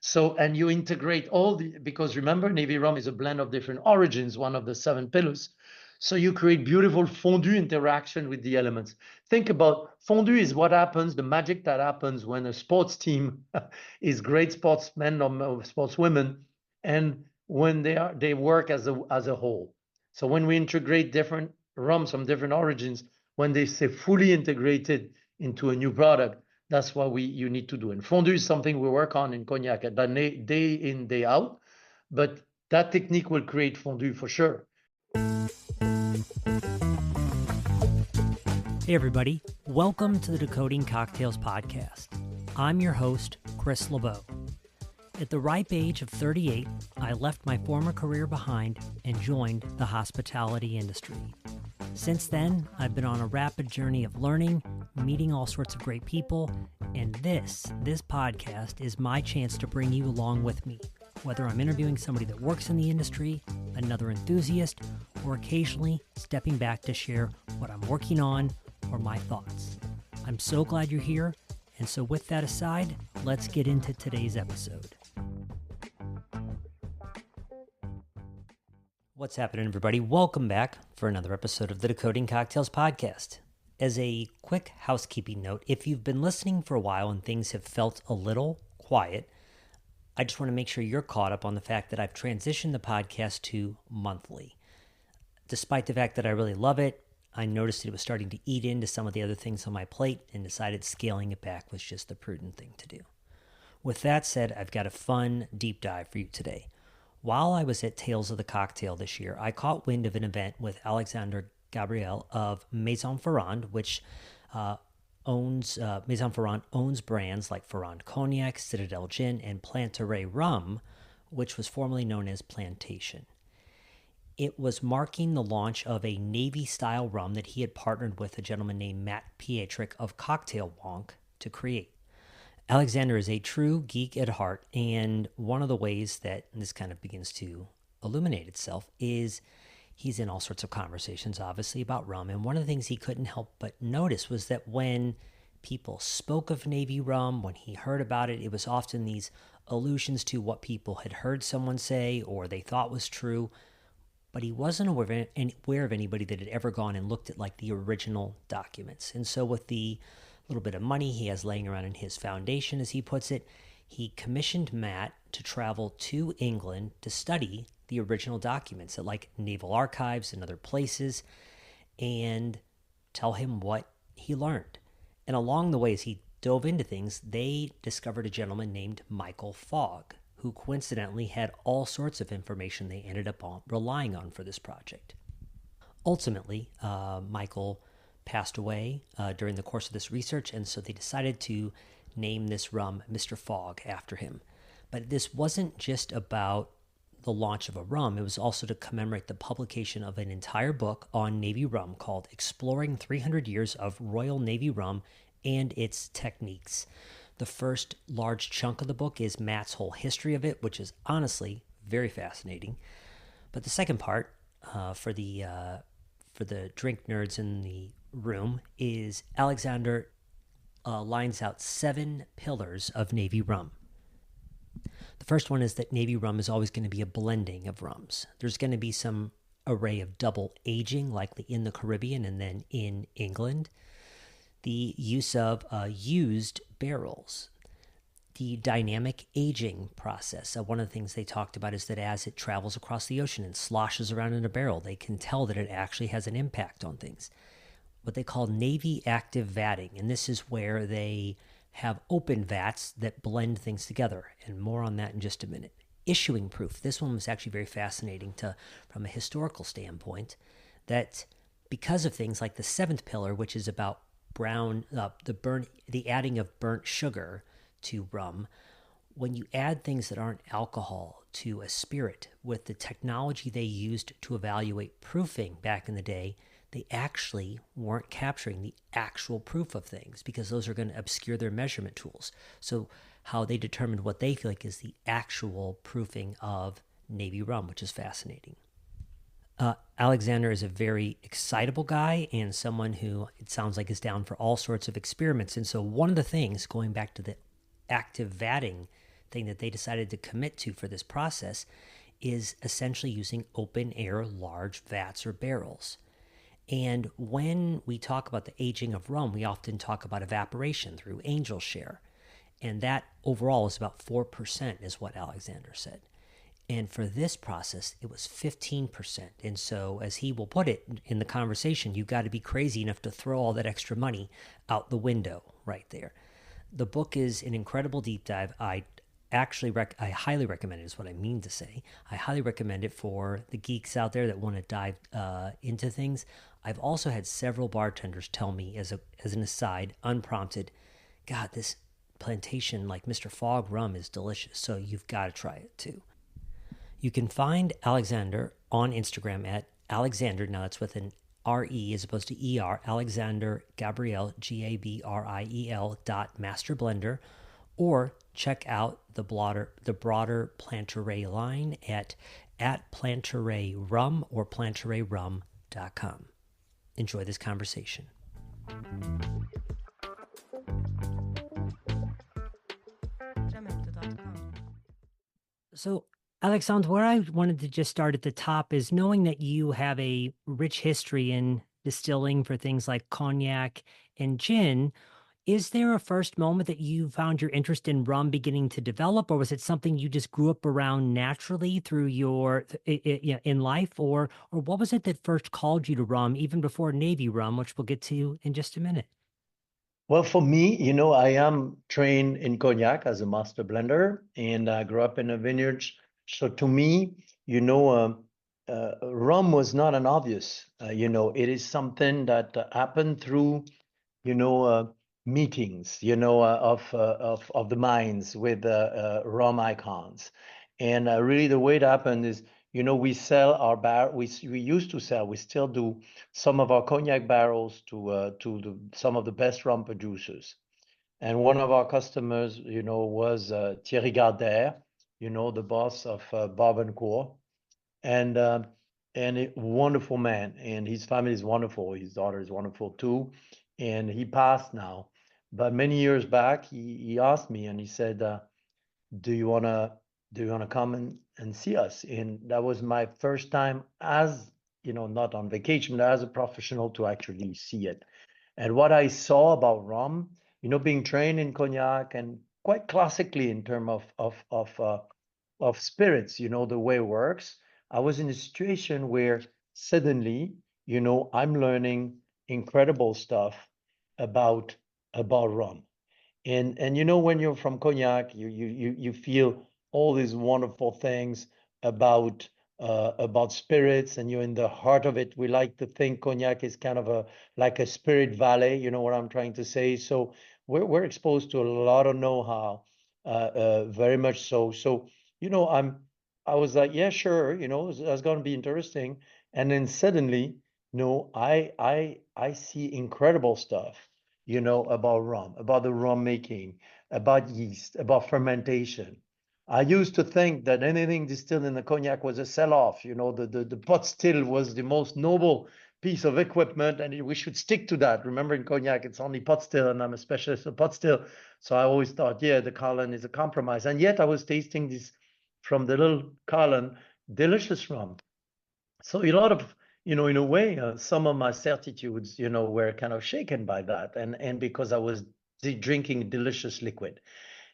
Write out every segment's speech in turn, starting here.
So, and you integrate because remember, Navy rum is a blend of different origins, one of the 7 pillars. So you create beautiful fondue interaction with the elements. Think about fondue is what happens, the magic that happens when a sports team is great sportsmen or sportswomen, and when they work as a whole. So when we integrate different rums from different origins, when they say fully integrated into a new product, that's what you need to do. And fondue is something we work on in cognac day in, day out. But that technique will create fondue for sure. Hey everybody, welcome to the Decoding Cocktails podcast. I'm your host, Chris LeBeau. At the ripe age of 38, I left my former career behind and joined the hospitality industry. Since then, I've been on a rapid journey of learning, meeting all sorts of great people, and this podcast is my chance to bring you along with me, whether I'm interviewing somebody that works in the industry, another enthusiast, or occasionally stepping back to share what I'm working on or my thoughts. I'm so glad you're here, and so with that aside, let's get into today's episode. What's happening, everybody? Welcome back for another episode of the Decoding Cocktails podcast. As a quick housekeeping note, if you've been listening for a while and things have felt a little quiet, I just want to make sure you're caught up on the fact that I've transitioned the podcast to monthly. Despite the fact that I really love it, I noticed it was starting to eat into some of the other things on my plate and decided scaling it back was just the prudent thing to do. With that said, I've got a fun deep dive for you today. While I was at Tales of the Cocktail this year, I caught wind of an event with Alexandre Gabriel of Maison Ferrand, which Maison Ferrand owns brands like Ferrand Cognac, Citadelle Gin, and Planteray Rum, which was formerly known as Plantation. It was marking the launch of a Navy-style rum that he had partnered with a gentleman named Matt Pietrek of Cocktail Wonk to create. Alexander is a true geek at heart, and one of the ways that this kind of begins to illuminate itself is he's in all sorts of conversations, obviously, about rum. And one of the things he couldn't help but notice was that when people spoke of Navy rum, when he heard about it, it was often these allusions to what people had heard someone say or they thought was true. But he wasn't aware of anybody that had ever gone and looked at like the original documents. And so with the little bit of money he has laying around in his foundation, as he puts it, he commissioned Matt to travel to England to study the original documents at like naval archives and other places and tell him what he learned. And along the way, as he dove into things, they discovered a gentleman named Michael Fogg, who coincidentally had all sorts of information they ended up relying on for this project. Ultimately, Michael passed away during the course of this research, and so they decided to name this rum Mr. Fogg after him. But this wasn't just about the launch of a rum, it was also to commemorate the publication of an entire book on Navy rum called Exploring 300 Years of Royal Navy Rum and Its Techniques. The first large chunk of the book is Matt's whole history of it, which is honestly very fascinating. But the second part, for the drink nerds in the room, is Alexander lines out 7 pillars of Navy rum. The first one is that Navy rum is always going to be a blending of rums. There's going to be some array of double aging, likely in the Caribbean and then in England. The use of used barrels. The dynamic aging process. One of the things they talked about is that as it travels across the ocean and sloshes around in a barrel, they can tell that it actually has an impact on things. What they call Navy active vatting, and this is where they have open vats that blend things together, and more on that in just a minute. Issuing proof. This one was actually very fascinating from a historical standpoint, that because of things like the 7th pillar, which is about the adding of burnt sugar to rum, when you add things that aren't alcohol to a spirit, with the technology they used to evaluate proofing back in the day, they actually weren't capturing the actual proof of things because those are going to obscure their measurement tools. So how they determined what they feel like is the actual proofing of Navy rum, which is fascinating. Alexander is a very excitable guy and someone who it sounds like is down for all sorts of experiments. And so one of the things, going back to the active vatting thing that they decided to commit to for this process is essentially using open air large vats or barrels. And when we talk about the aging of rum, we often talk about evaporation through angel share. And that overall is about 4%, is what Alexander said. And for this process, it was 15%. And so, as he will put it in the conversation, you've got to be crazy enough to throw all that extra money out the window right there. The book is an incredible deep dive. I highly recommend it, is what I mean to say. I highly recommend it for the geeks out there that want to dive into things. I've also had several bartenders tell me, as an aside, unprompted, God, this plantation, like Mr. Fogg rum, is delicious. So you've got to try it too. You can find Alexander on Instagram at Alexander, now that's with an R-E as opposed to E-R, Alexandre Gabriel, Gabriel .masterblender, or check out the broader Planteray line at Planteray Rum or PlanterayRum.com. Enjoy this conversation. So, Alexandre, where I wanted to just start at the top is knowing that you have a rich history in distilling for things like cognac and gin. Is there a first moment that you found your interest in rum beginning to develop, or was it something you just grew up around naturally through your in life, or what was it that first called you to rum, even before Navy rum, which we'll get to in just a minute? Well, for me, I am trained in cognac as a master blender, and I grew up in a vineyard. So to me, rum was not an obvious. It is something that happened through, you know, uh, meetings, of the minds with rum icons. And really, the way it happened is, we sell our we used to sell, we still do some of our cognac barrels to some of the best rum producers. And one of our customers, was Thierry Gardère, the boss of Barbancourt, and a wonderful man, and his family is wonderful. His daughter is wonderful too, and he passed now. But many years back, he asked me, and he said, "Do you wanna come and see us?" And that was my first time as not on vacation, but as a professional to actually see it. And what I saw about rum, being trained in cognac and quite classically in terms of spirits, the way it works, I was in a situation where suddenly, I'm learning incredible stuff about rum. And when you're from cognac, you feel all these wonderful things about spirits, and you're in the heart of it. We like to think cognac is kind of like a spirit valley. You know what I'm trying to say? So we're exposed to a lot of know-how, very much so. So I was like, yeah, sure, that's going to be interesting. And then suddenly, I see incredible stuff, about rum, about the rum making, about yeast, about fermentation. I used to think that anything distilled in the cognac was a sell-off. The pot still was the most noble piece of equipment, and we should stick to that. Remember, in cognac, it's only pot still, and I'm a specialist of pot still. So I always thought, yeah, the column is a compromise. And yet I was tasting this from the little column, delicious rum. So a lot of, in a way, some of my certitudes, were kind of shaken by that, and because I was drinking delicious liquid.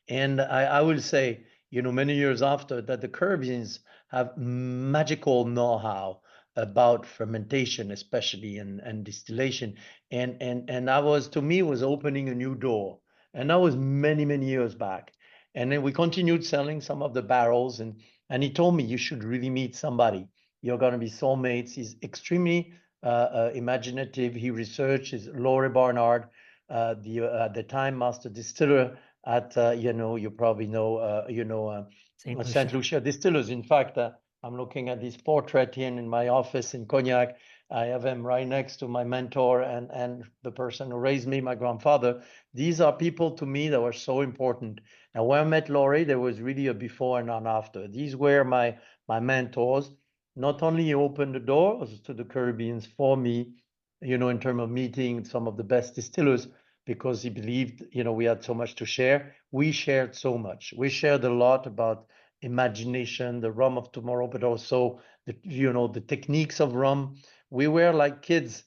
And I will say, many years after that, the Caribbeans have magical know-how about fermentation, especially and distillation. And that was, to me, was opening a new door. And that was many, many years back. And then we continued selling some of the barrels, and he told me, you should really meet somebody. You're going to be soulmates. He's extremely imaginative. He researches Laurie Barnard, at the time master distiller at you probably know St. Lucia Distillers. In fact, I'm looking at this portrait here in my office in Cognac. I have him right next to my mentor and the person who raised me, my grandfather. These are people to me that were so important. And when I met Laurie, there was really a before and an after. These were my mentors. Not only opened the doors to the Caribbeans for me, in terms of meeting some of the best distillers, because he believed, we had so much to share. We shared so much. We shared a lot about imagination, the rum of tomorrow, but also the techniques of rum. We were like kids,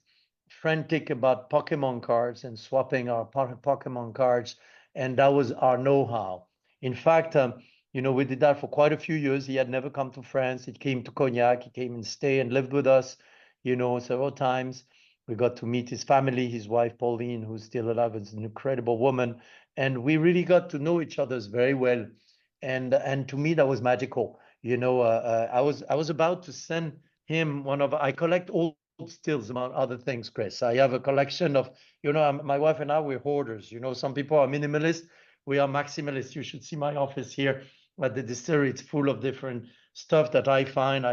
frantic about Pokemon cards and swapping our Pokemon cards, and that was our know-how. In fact, we did that for quite a few years. He had never come to France. He came to Cognac. He came and stayed and lived with us, several times. We got to meet his family, his wife Pauline, who's still alive, is an incredible woman, and we really got to know each other very well. And to me, that was magical. I was about to send him I collect old stills among other things, Chris. I have a collection of, my wife and I, we're hoarders. Some people are minimalist. We are maximalists. You should see my office here at the distillery. It's full of different stuff that I find.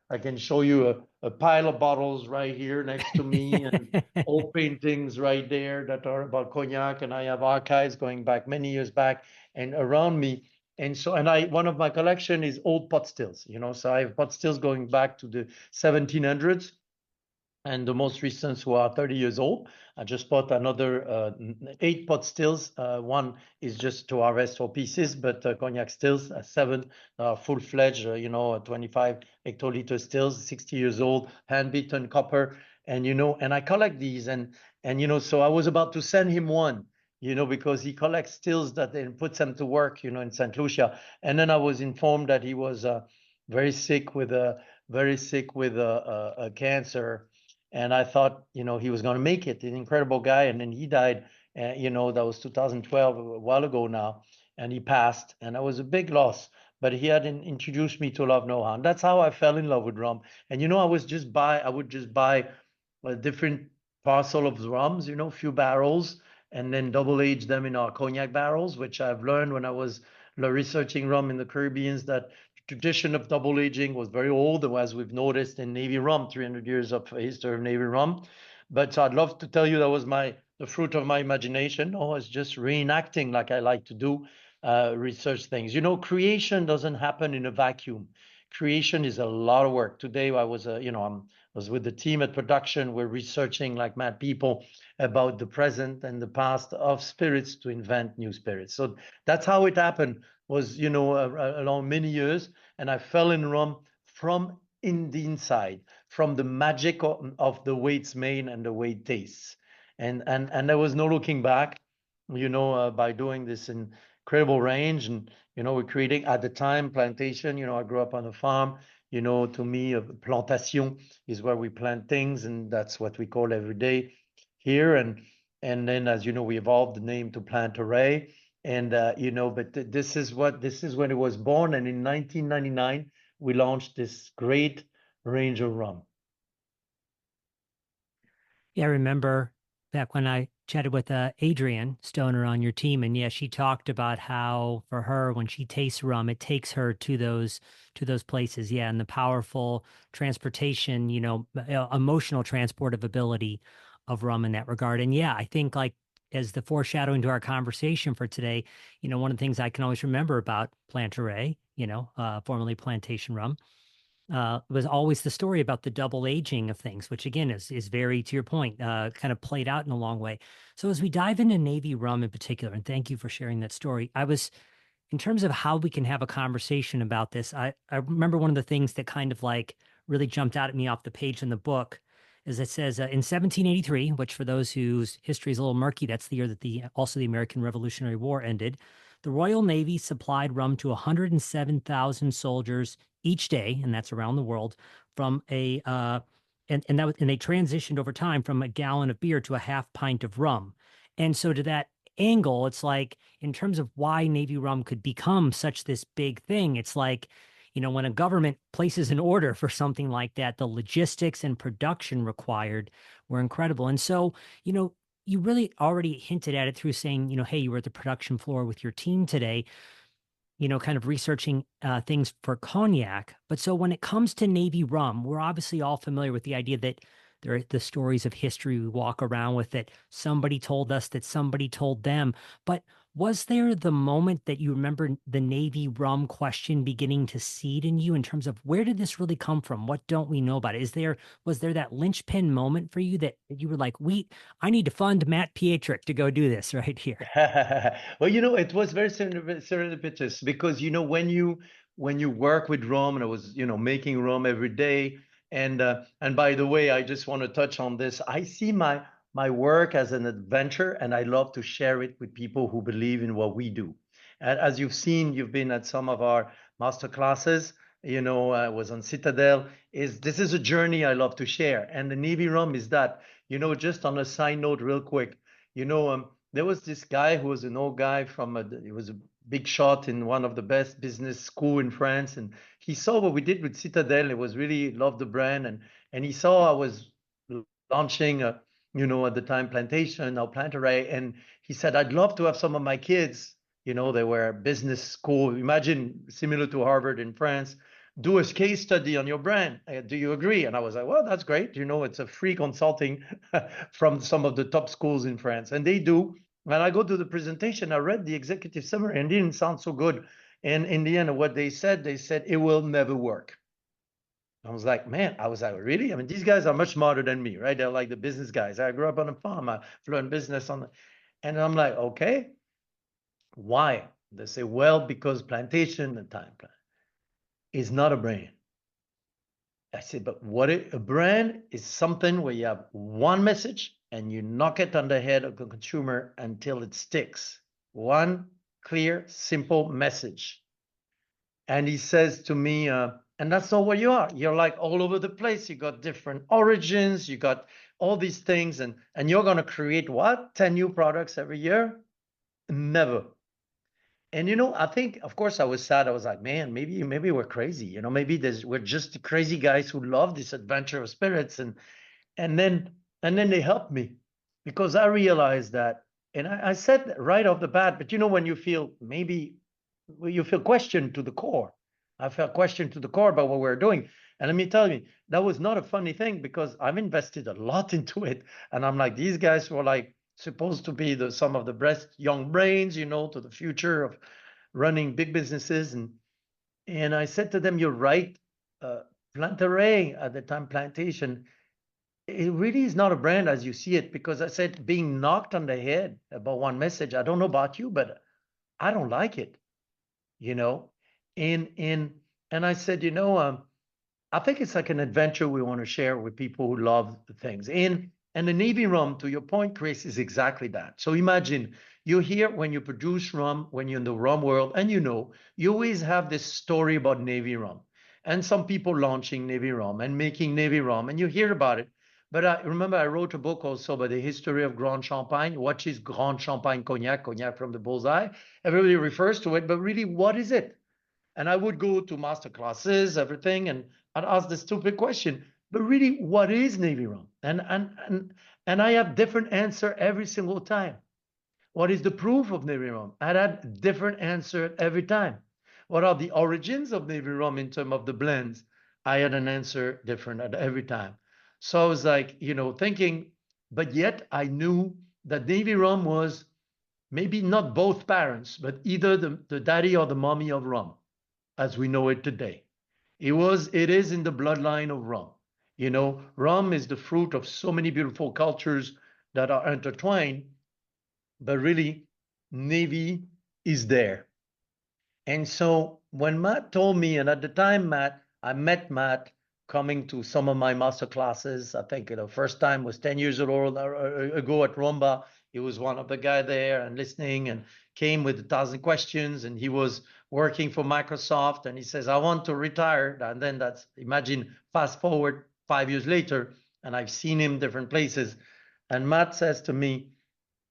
I can show you a pile of bottles right here next to me and old paintings right there that are about cognac. And I have archives going back many years back and around me. One of my collection is old pot stills, so I have pot stills going back to the 1700s, and the most recent who are 30 years old. I just bought another 8 pot stills. One is just to harvest for pieces, but cognac stills, 7 full-fledged, 25 hectoliter stills, 60 years old, hand-beaten copper, and I collect these, and so I was about to send him one, because he collects stills that then puts them to work, in St. Lucia, and then I was informed that he was very sick with a cancer. And I thought, he was going to make it. An incredible guy, and then he died. That was 2012, a while ago now, and he passed, and that was a big loss. But he had introduced me to love know-how, and that's how I fell in love with rum. And I would just buy a different parcel of rums, a few barrels, and then double age them in our cognac barrels, which I've learned when I was researching rum in the Caribbean, that tradition of double aging was very old, as we've noticed in Navy rum, 300 years of history of Navy rum. But I'd love to tell you that was the fruit of my imagination. It's just reenacting, like I like to do, research things. Creation doesn't happen in a vacuum. Creation is a lot of work. Today I was, was with the team at production. We're researching, like mad people, about the present and the past of spirits to invent new spirits. So that's how it happened. Was along many years, and I fell in rum from in the inside, from the magic of the way it's made and the way it tastes, and there was no looking back, by doing this incredible range, and we're creating at the time plantation. I grew up on a farm. To me, a plantation is where we plant things, and that's what we call every day here. And then, as we evolved the name to Planteray. And but this is when it was born, and in 1999 we launched this great range of rum. Yeah, I remember back when I chatted with Adrienne Stoner on your team, and yeah, she talked about how for her, when she tastes rum, it takes her to those places. Yeah, and the powerful transportation, emotional transportive ability of rum in that regard. And yeah, I think like as the foreshadowing to our conversation for today, one of the things I can always remember about Planteray, formerly Plantation Rum, was always the story about the double aging of things, which again is very, to your point, kind of played out in a long way. So as we dive into Navy Rum in particular, and thank you for sharing that story, in terms of how we can have a conversation about this, I remember one of the things that kind of like really jumped out at me off the page in the book is it says in 1783, which for those whose history is a little murky, that's the year that also the American Revolutionary War ended. The Royal Navy supplied rum to 107,000 soldiers each day, and that's around the world, from and they transitioned over time from a gallon of beer to a half pint of rum. And so to that angle, it's like in terms of why Navy rum could become such this big thing, it's like, when a government places an order for something like that, the logistics and production required were incredible. And so, you really already hinted at it through saying, hey, you were at the production floor with your team today, kind of researching things for cognac. But so when it comes to Navy rum, we're obviously all familiar with the idea that there are the stories of history we walk around with, that somebody told us that somebody told them. But Was there the moment that you remember the Navy rum question beginning to seed in you in terms of where did this really come from? What don't we know about it? Was there that linchpin moment for you that you were like, I need to fund Matt Pietrek to go do this right here? Well, it was very serendipitous because when you work with rum, and I was making rum every day, and by the way, I just want to touch on this. I see my work as an adventure, and I love to share it with people who believe in what we do. And as you've seen, you've been at some of our master classes. I was on Citadelle. This is a journey I love to share, and the Navy rum is that. Just on a side note, real quick. There was this guy who was an old guy he was a big shot in one of the best business school in France, and he saw what we did with Citadel. It was really loved the brand, and he saw I was launching, at the time Plantation, now Planteray, and he said, "I'd love to have some of my kids. They were business school. Imagine similar to Harvard in France." Do a case study on your brand. Do you agree? And I was like, well, that's great. It's a free consulting from some of the top schools in France. And they do. And I go to the presentation, I read the executive summary and it didn't sound so good. And in the end, what they said it will never work. I was like, man, really? I mean, these guys are much smarter than me, right? They're like the business guys. I grew up on a farm. I learned business and I'm like, okay, why? They say, well, because plantation and time plan is not a brand. I said, but a brand is something where you have one message and you knock it on the head of the consumer until it sticks. One clear, simple message. And he says to me, and that's not what you are. You're like all over the place. You got different origins. You got all these things. And you're going to create what? 10 new products every year? Never. And I think, of course, I was sad. I was like, man, maybe we're crazy. Maybe we're just the crazy guys who love this adventure of spirits. And then they helped me because I realized that, and I said right off the bat, but when you feel questioned to the core. I felt questioned to the core about what we're doing. And let me tell you, that was not a funny thing because I've invested a lot into it. And I'm like, these guys were like supposed to be some of the best young brains, to the future of running big businesses. And I said to them, you're right. Planteray at the time, Plantation, it really is not a brand as you see it because I said being knocked on the head about one message. I don't know about you, but I don't like it, and I said, I think it's like an adventure we want to share with people who love the things. And the Navy rum, to your point, Chris, is exactly that. So imagine you hear when you produce rum, when you're in the rum world, and you always have this story about Navy rum. And some people launching Navy rum and making Navy rum, and you hear about it. But I remember I wrote a book also about the history of Grand Champagne. What is Grand Champagne cognac, cognac from the bullseye? Everybody refers to it, but really, what is it? And I would go to master classes, everything, and I'd ask the stupid question, but really, what is Navy rum? And I have different answer every single time. What is the proof of Navy rum? I'd have different answer every time. What are the origins of Navy rum in terms of the blends? I had an answer different at every time. So I was like, thinking, but yet I knew that Navy rum was maybe not both parents, but either the daddy or the mommy of rum, as we know it today. It is in the bloodline of rum. Rum is the fruit of so many beautiful cultures that are intertwined, but really, Navy is there. And so when Matt told me, and at the time, I met Matt coming to some of my master classes. I think the first time was 10 years ago at Rumba. He was one of the guy there and listening and came with 1,000 questions. And he was working for Microsoft. And he says, I want to retire. And then imagine fast forward 5 years later, and I've seen him different places. And Matt says to me,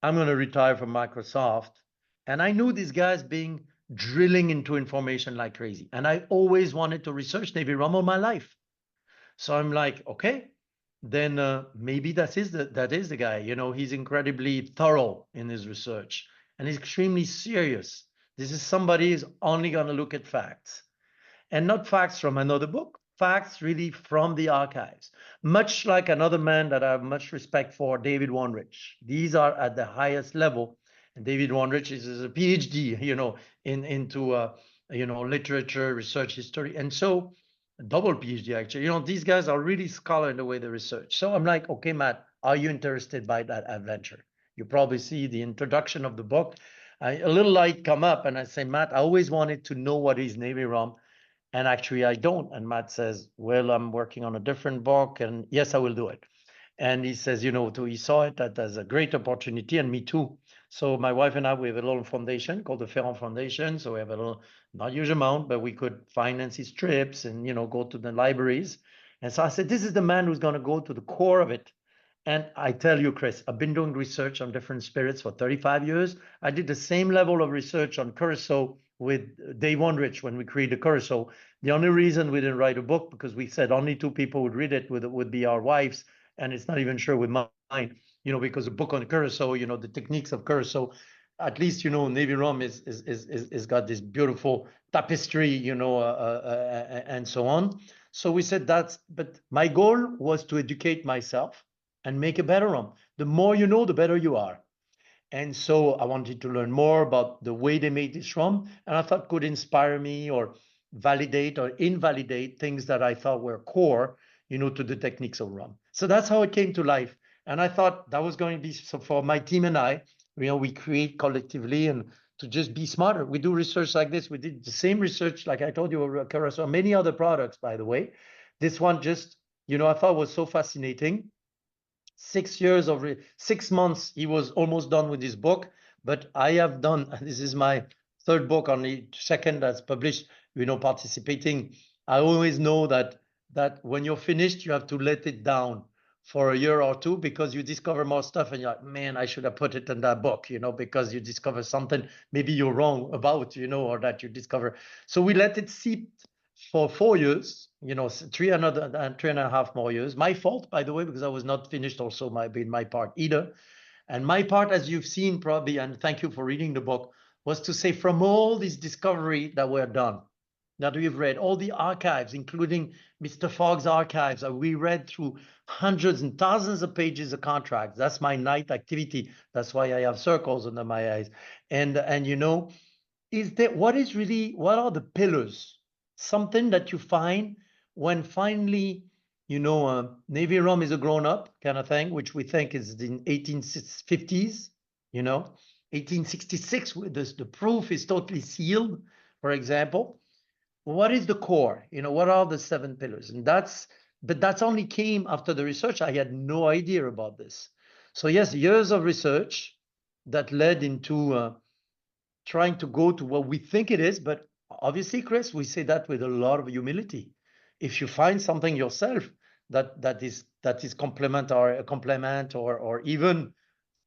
I'm going to retire from Microsoft. And I knew these guys being drilling into information like crazy. And I always wanted to research Navy rum all my life. So I'm like, okay, then maybe that is the guy. He's incredibly thorough in his research and he's extremely serious. This is somebody who's only going to look at facts and not facts from another book, facts really from the archives. Much like another man that I have much respect for, David Wondrich. These are at the highest level. And David Wondrich is a PhD, into literature, research, history, and so a double PhD actually. These guys are really scholar in the way they research. So I'm like, okay, Matt, are you interested by that adventure? You probably see the introduction of the book. A little light come up, and I say, Matt, I always wanted to know what is Navy rum, and actually I don't. And Matt says, well, I'm working on a different book, and yes, I will do it. And he says, he saw it that as a great opportunity, and me too. So my wife and I, we have a little foundation called the Ferrand Foundation. So we have a little, not huge amount, but we could finance his trips and, go to the libraries. And so I said, this is the man who's going to go to the core of it. And I tell you, Chris, I've been doing research on different spirits for 35 years. I did the same level of research on Curacao with Dave Wondrich when we created Curacao. The only reason we didn't write a book, because we said only two people would read it, would be our wives, and it's not even sure with mine, because a book on Curacao, the techniques of Curacao, at least, Navy rum is got this beautiful tapestry, and so on. So we said but my goal was to educate myself and make a better rum. The more you know, the better you are. And so I wanted to learn more about the way they made this rum, and I thought could inspire me or validate or invalidate things that I thought were core, to the techniques of rum. So that's how it came to life. And I thought that was going to be so for my team and I, we create collectively and to just be smarter. We do research like this. We did the same research, like I told you, Curacao, many other products, by the way. This one just, I thought was so fascinating. 6 years of 6 months he was almost done with his book, but I have done, this is my third book, only second that's published, participating. I always know that when you're finished you have to let it down for a year or two, because you discover more stuff and you're like, man, I should have put it in that book, because you discover something maybe you're wrong about, or that you discover. So we let it seep for 4 years, 3.5 more years. My fault, by the way, because I was not finished also my part either. And my part, as you've seen probably, and thank you for reading the book, was to say from all these discovery that were done, that we've read, all the archives, including Mr. Fogg's archives, we read through hundreds and thousands of pages of contracts. That's my night activity. That's why I have circles under my eyes. And what are the pillars? Something that you find when finally, Navy rum is a grown-up kind of thing, which we think is in 1850s, 1866, the proof is totally sealed, for example. What is the core? What are the 7 pillars? But that's only came after the research. I had no idea about this. So yes, years of research that led into trying to go to what we think it is. But obviously, Chris, we say that with a lot of humility. If you find something yourself that is complement or even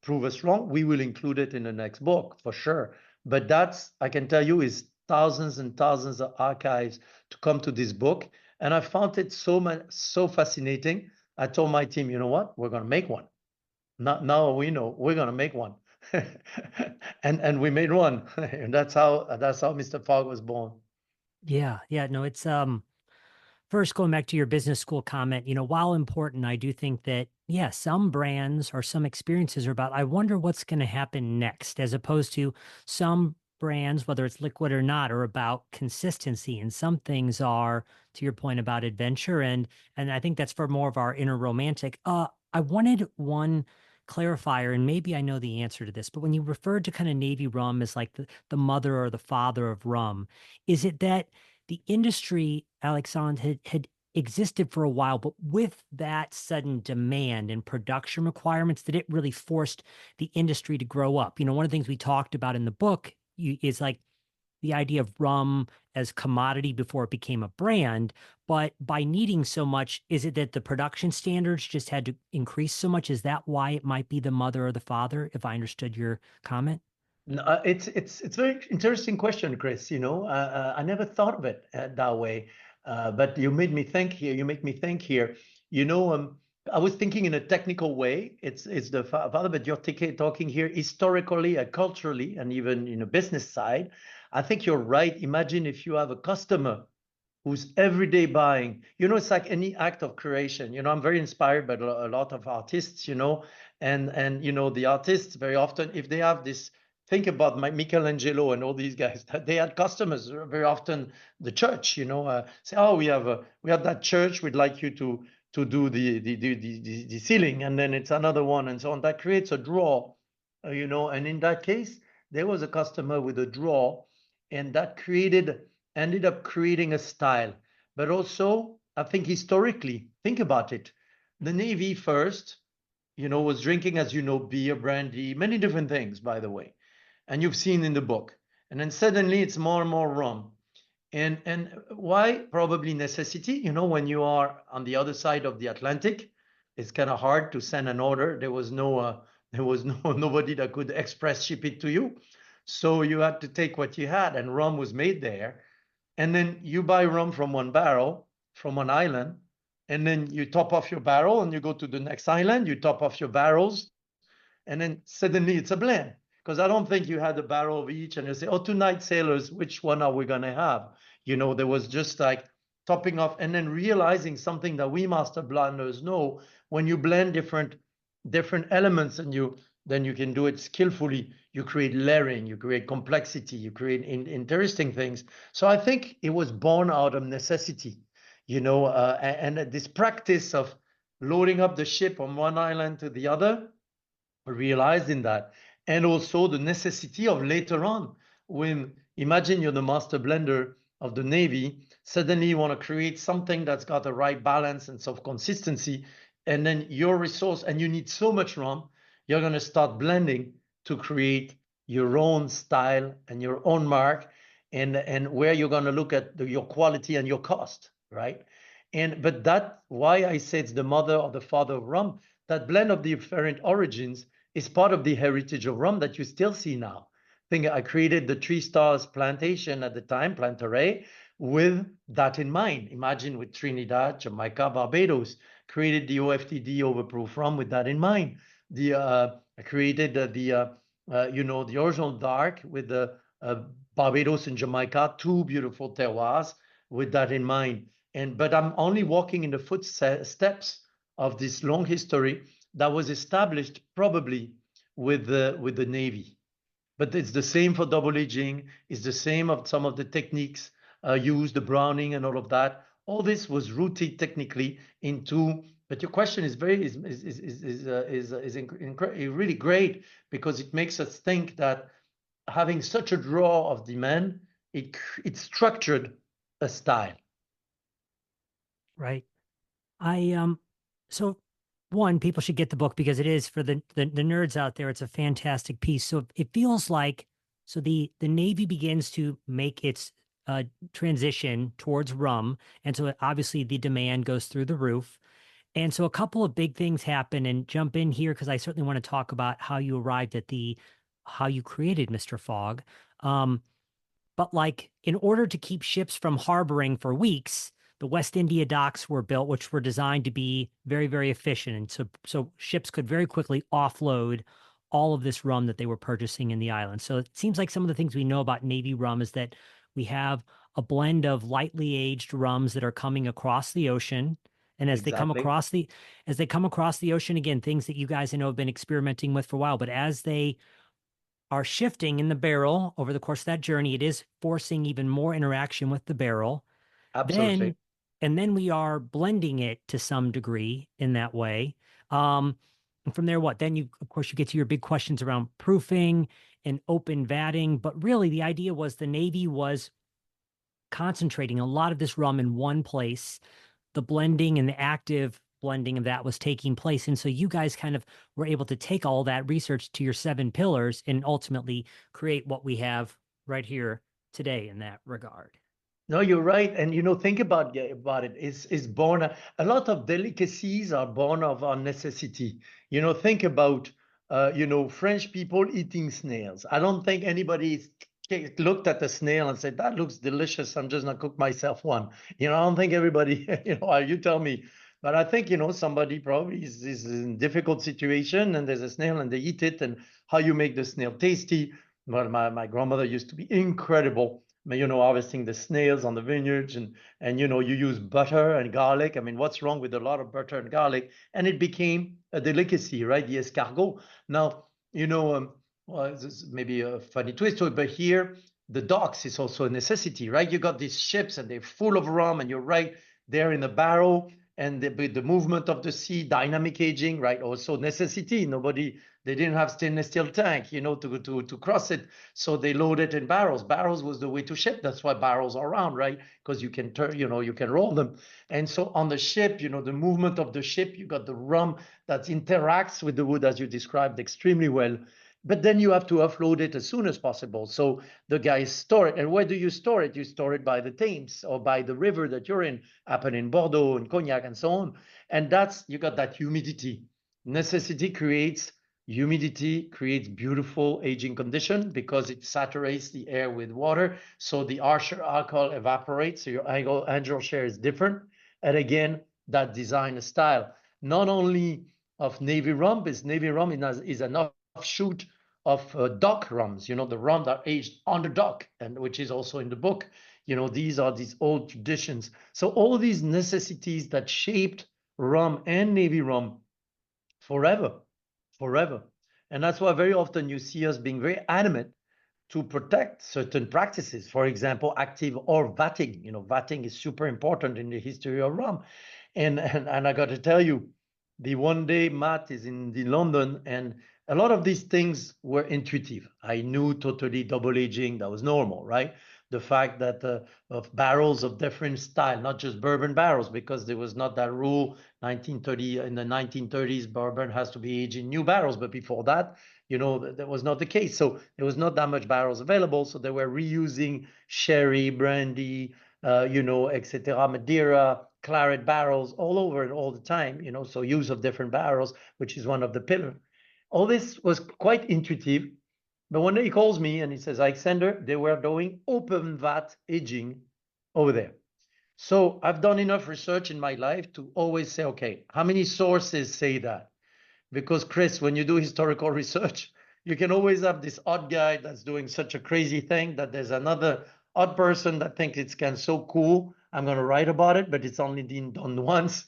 prove us wrong, we will include it in the next book for sure. But that's, I can tell you, is thousands and thousands of archives to come to this book. And I found it so fascinating. I told my team, you know what? We're going to make one. Now we know we're going to make one. and we made one. And that's how Mr. Fogg was born. Yeah, yeah, no, it's first going back to your business school comment, while important, I do think that yeah, some brands or some experiences are about I wonder what's going to happen next, as opposed to some brands, whether it's liquid or not, are about consistency, and some things are, to your point, about adventure, and I think that's for more of our inner romantic. I wanted one clarifier, and maybe I know the answer to this, but when you referred to kind of Navy rum as like the mother or the father of rum, is it that the industry, Alexandre, had existed for a while, but with that sudden demand and production requirements, that it really forced the industry to grow up? One of the things we talked about in the book is like the idea of rum as commodity before it became a brand. But by needing so much, is it that the production standards just had to increase so much? Is that why it might be the mother or the father, if I understood your comment? No, it's a very interesting question, Chris. I never thought of it that way, but you made me think here. You make me think here. I was thinking in a technical way. It's the father, but you're talking here historically, culturally, and even in a business side. I think you're right. Imagine if you have a customer who's everyday buying. It's like any act of creation. I'm very inspired by a lot of artists. And the artists very often, if they have this think about Michelangelo and all these guys. They had customers very often. The church, say, oh, we have that church. We'd like you to do the ceiling, and then it's another one, and so on. That creates a draw, And in that case, there was a customer with a draw, and that ended up creating a style. But also, I think historically, think about it. The Navy first, was drinking, as you know, beer, brandy, many different things, by the way. And you've seen in the book. And then suddenly it's more and more rum. And why? Probably necessity. When you are on the other side of the Atlantic, it's kind of hard to send an order. There was nobody that could express ship it to you. So you had to take what you had, and rum was made there. And then you buy rum from one barrel, from one island, and then you top off your barrel and you go to the next island, you top off your barrels, and then suddenly it's a blend. Because I don't think you had a barrel of each and you say, oh, tonight, sailors, which one are we going to have? There was just like topping off and then realizing something that we master blenders know. When you blend different elements and then you can do it skillfully, you create layering, you create complexity, you create interesting things. So I think it was born out of necessity, and this practice of loading up the ship on one island to the other, realized in that. And also the necessity of later on, when imagine you're the master blender of the Navy, suddenly you want to create something that's got the right balance and some consistency, and then your resource, and you need so much rum, you're going to start blending to create your own style and your own mark, and where you're going to look at your quality and your cost, right? But that why I say it's the mother or the father of rum. That blend of different origins is part of the heritage of rum that you still see now. I think I created the Three Stars plantation at the time, Planteray, with that in mind. Imagine with Trinidad, Jamaica, Barbados, created the OFTD overproof rum with that in mind. I created the original dark with the Barbados and Jamaica, two beautiful terroirs with that in mind. But I'm only walking in the footsteps of this long history that was established probably with the Navy. But it's the same for double aging. It's the same of some of the techniques used, the browning and all of that. All this was rooted technically into. But your question is really great, because it makes us think that having such a draw of demand, it structured a style. Right. So one, people should get the book because it is for the nerds out there. It's a fantastic piece. So it feels like the Navy begins to make its transition towards rum, and so obviously the demand goes through the roof. And so a couple of big things happen, and jump in here because I certainly want to talk about how you arrived at how you created Mr. Fogg. But like in order to keep ships from harboring for weeks, the West India docks were built, which were designed to be very, very efficient. And so ships could very quickly offload all of this rum that they were purchasing in the island. So it seems like some of the things we know about Navy rum is that we have a blend of lightly aged rums that are coming across the ocean. And as they come across the ocean, again, things that you guys I know have been experimenting with for a while, but as they are shifting in the barrel over the course of that journey, it is forcing even more interaction with the barrel. Absolutely. Then we are blending it to some degree in that way. And from there, then you, of course, you get to your big questions around proofing and open vatting. But really, the idea was the Navy was concentrating a lot of this rum in one place. The blending and the active blending of that was taking place. And so you guys kind of were able to take all that research to your 7 pillars and ultimately create what we have right here today in that regard. No, you're right. And think about it. It's born a lot of delicacies are born of our necessity. Think about French people eating snails. I don't think anybody looked at the snail and said, that looks delicious. I'm just gonna cook myself one. I don't think everybody, you tell me. But I think, somebody probably is in a difficult situation and there's a snail and they eat it, and how you make the snail tasty. Well, my grandmother used to be incredible, harvesting the snails on the vineyards, and you use butter and garlic. I mean, what's wrong with a lot of butter and garlic? And it became a delicacy, right? The escargot. Now, Well, this is maybe a funny twist to it, but here the docks is also a necessity, right? You got these ships and they're full of rum, and you're right there in the barrel, and with the movement of the sea, dynamic aging, right? Also necessity. They didn't have stainless steel tank, to cross it, so they load it in barrels. Barrels was the way to ship. That's why barrels are around, right? Because you can turn, you can roll them. And so on the ship, the movement of the ship, you got the rum that interacts with the wood as you described extremely well, but then you have to offload it as soon as possible. So the guys store it. And where do you store it? You store it by the Thames or by the river that you're in, happen in Bordeaux and Cognac and so on. And you got that humidity. Necessity creates humidity, creates beautiful aging condition because it saturates the air with water. So the harsher alcohol evaporates. So your angle share is different. And again, that design style, not only of Navy rum, but Navy rum is an offshoot of dock rums, the rum that aged on the dock, and which is also in the book. These are these old traditions. So all these necessities that shaped rum and Navy rum forever, forever. And that's why very often you see us being very adamant to protect certain practices. For example, active or vatting. Vatting is super important in the history of rum. And I got to tell you, the one day Matt is in the London, and a lot of these things were intuitive. I knew totally double aging, that was normal, right? The fact that of barrels of different style, not just bourbon barrels, because there was not that rule. 1930 in the 1930s, bourbon has to be aged in new barrels, but before that, that was not the case. So there was not that much barrels available. So they were reusing sherry, brandy, etc., Madeira, claret barrels all over and all the time, so use of different barrels, which is one of the pillars. All this was quite intuitive. But one day he calls me and he says, Alexander, they were doing open vat aging over there. So I've done enough research in my life to always say, okay, how many sources say that? Because Chris, when you do historical research, you can always have this odd guy that's doing such a crazy thing that there's another odd person that thinks it's kind of so cool. I'm going to write about it, but it's only been done once.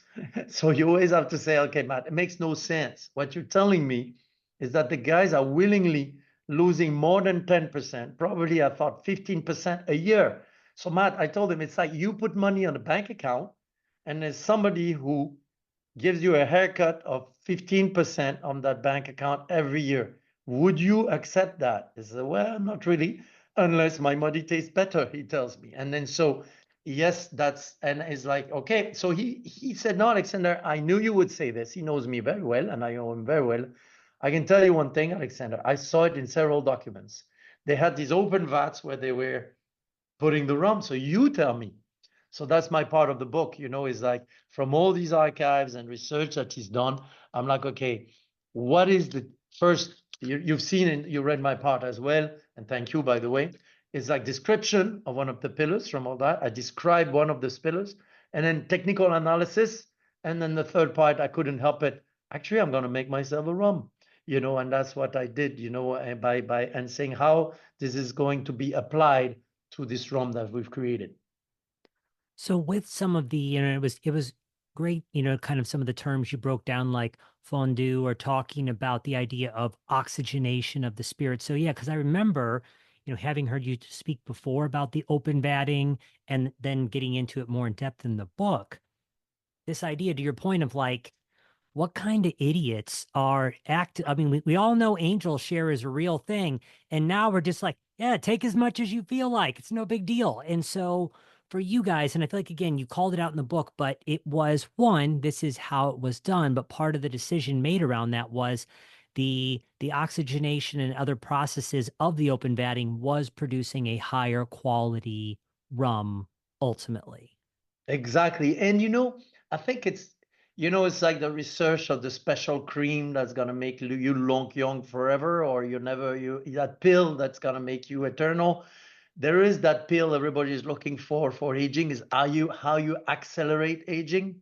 So you always have to say, okay, Matt, it makes no sense. What you're telling me is that the guys are willingly losing more than 10%, probably I thought 15% a year. So Matt, I told him, it's like you put money on a bank account and there's somebody who gives you a haircut of 15% on that bank account every year. Would you accept that? He said, well, not really, unless my money tastes better, he tells me. And then so, yes, and it's like, okay. So he said, no, Alexander, I knew you would say this. He knows me very well, and I know him very well. I can tell you one thing, Alexander, I saw it in several documents. They had these open vats where they were putting the rum. So you tell me. So that's my part of the book, is like from all these archives and research that he's done, I'm like, okay, what is the first, you've seen and you read my part as well, and thank you, by the way. It's like description of one of the pillars from all that. I describe one of the pillars, and then technical analysis. And then the third part, I couldn't help it. Actually, I'm going to make myself a rum, and that's what I did, and saying how this is going to be applied to this rum that we've created. So with some of the, it was great, kind of some of the terms you broke down like fondue or talking about the idea of oxygenation of the spirit. So yeah, because I remember, having heard you speak before about the open vatting and then getting into it more in depth in the book. This idea, to your point of like, what kind of idiots are I mean, we all know angel share is a real thing. And now we're just like, yeah, take as much as you feel like. It's no big deal. And so for you guys, and I feel like, again, you called it out in the book, but it was one, this is how it was done. But part of the decision made around that was the oxygenation and other processes of the open vatting was producing a higher quality rum ultimately. Exactly. And I think it's like the research of the special cream that's gonna make you long young forever, or that pill that's gonna make you eternal. There is that pill everybody is looking for aging is how you accelerate aging.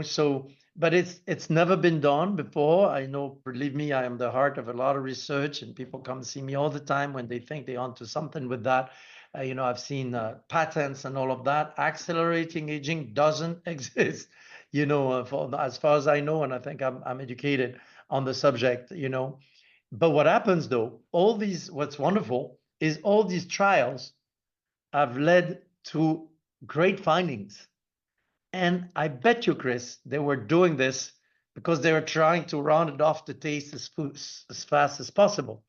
So but it's never been done before. I know, believe me, I am the heart of a lot of research, and people come see me all the time when they think they're onto something with that. I've seen patents and all of that. Accelerating aging doesn't exist, as far as I know, and I think I'm educated on the subject. But what happens though, what's wonderful is all these trials have led to great findings. And I bet you, Chris, they were doing this because they were trying to round it off the taste as fast as possible.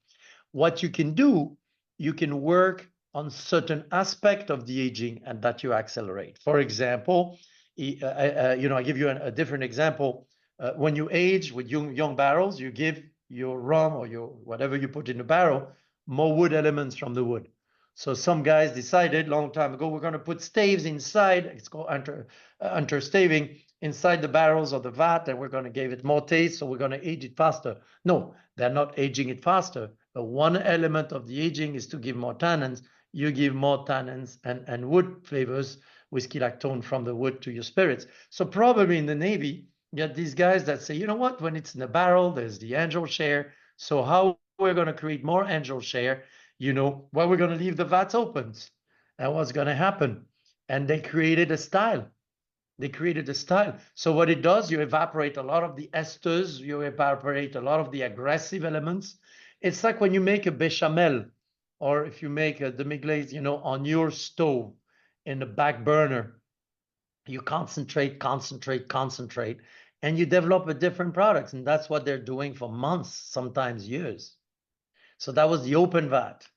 What you can do, you can work on certain aspect of the aging and that you accelerate. For example, I give you a different example. When you age with young barrels, you give your rum or your whatever you put in the barrel more wood elements from the wood. So some guys decided long time ago we're going to put staves inside. It's called understaving inside the barrels of the vat, and we're going to give it more taste. So we're going to age it faster. No, they're not aging it faster. But one element of the aging is to give more tannins. You give more tannins and wood flavors, whiskey lactone from the wood to your spirits. So probably in the Navy, you get these guys that say, you know what, when it's in the barrel, there's the angel share. So how we're going to create more angel share, we're going to leave the vats open. And what's going to happen? And they created a style. So what it does, you evaporate a lot of the esters, you evaporate a lot of the aggressive elements. It's like when you make a bechamel, or if you make a demi-glace, on your stove in the back burner, you concentrate, and you develop a different product. And that's what they're doing for months, sometimes years. So that was the open vat.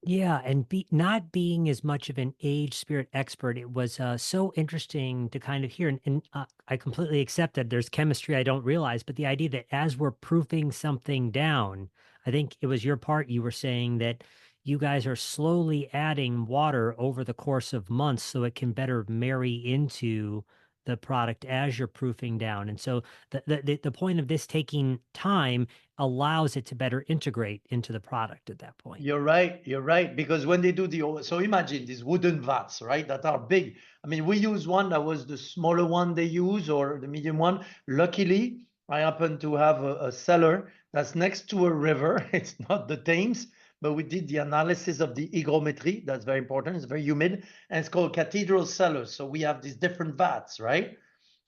Yeah, and not being as much of an age spirit expert, it was so interesting to kind of hear. And I completely accept that there's chemistry I don't realize, but the idea that as we're proofing something down, I think it was your part you were saying that you guys are slowly adding water over the course of months so it can better marry into the product as you're proofing down. And so the point of this taking time allows it to better integrate into the product at that point. You're right. You're right. Because when they do so imagine these wooden vats, right, that are big. I mean, we use one that was the smaller one they use or the medium one. Luckily, I happen to have a cellar that's next to a river. It's not the Thames, but we did the analysis of the hygrometry. That's very important. It's very humid. And it's called cathedral cellars. So we have these different vats, right?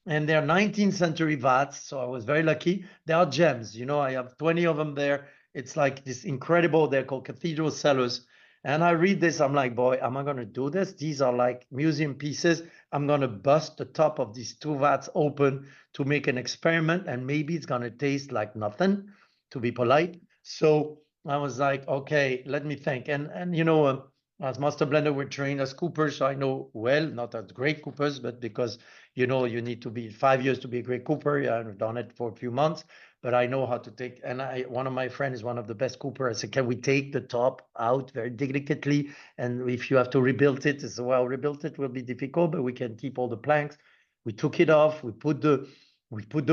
And they're 19th century vats. So I was very lucky. They are gems. I have 20 of them there. It's like this incredible, they're called cathedral cellars. And I read this, I'm like, boy, am I going to do this? These are like museum pieces. I'm going to bust the top of these two vats open to make an experiment. And maybe it's going to taste like nothing, to be polite. So I was like, okay, let me think. And as master blender, we're trained as coopers. So I know well, not as great coopers, but because you need to be 5 years to be a great cooper. I've done it for a few months, but I know how to take. And one of my friends is one of the best cooper. I said, can we take the top out very delicately? And if you have to rebuild it, as well, rebuild it will be difficult, but we can keep all the planks. We took it off. We put the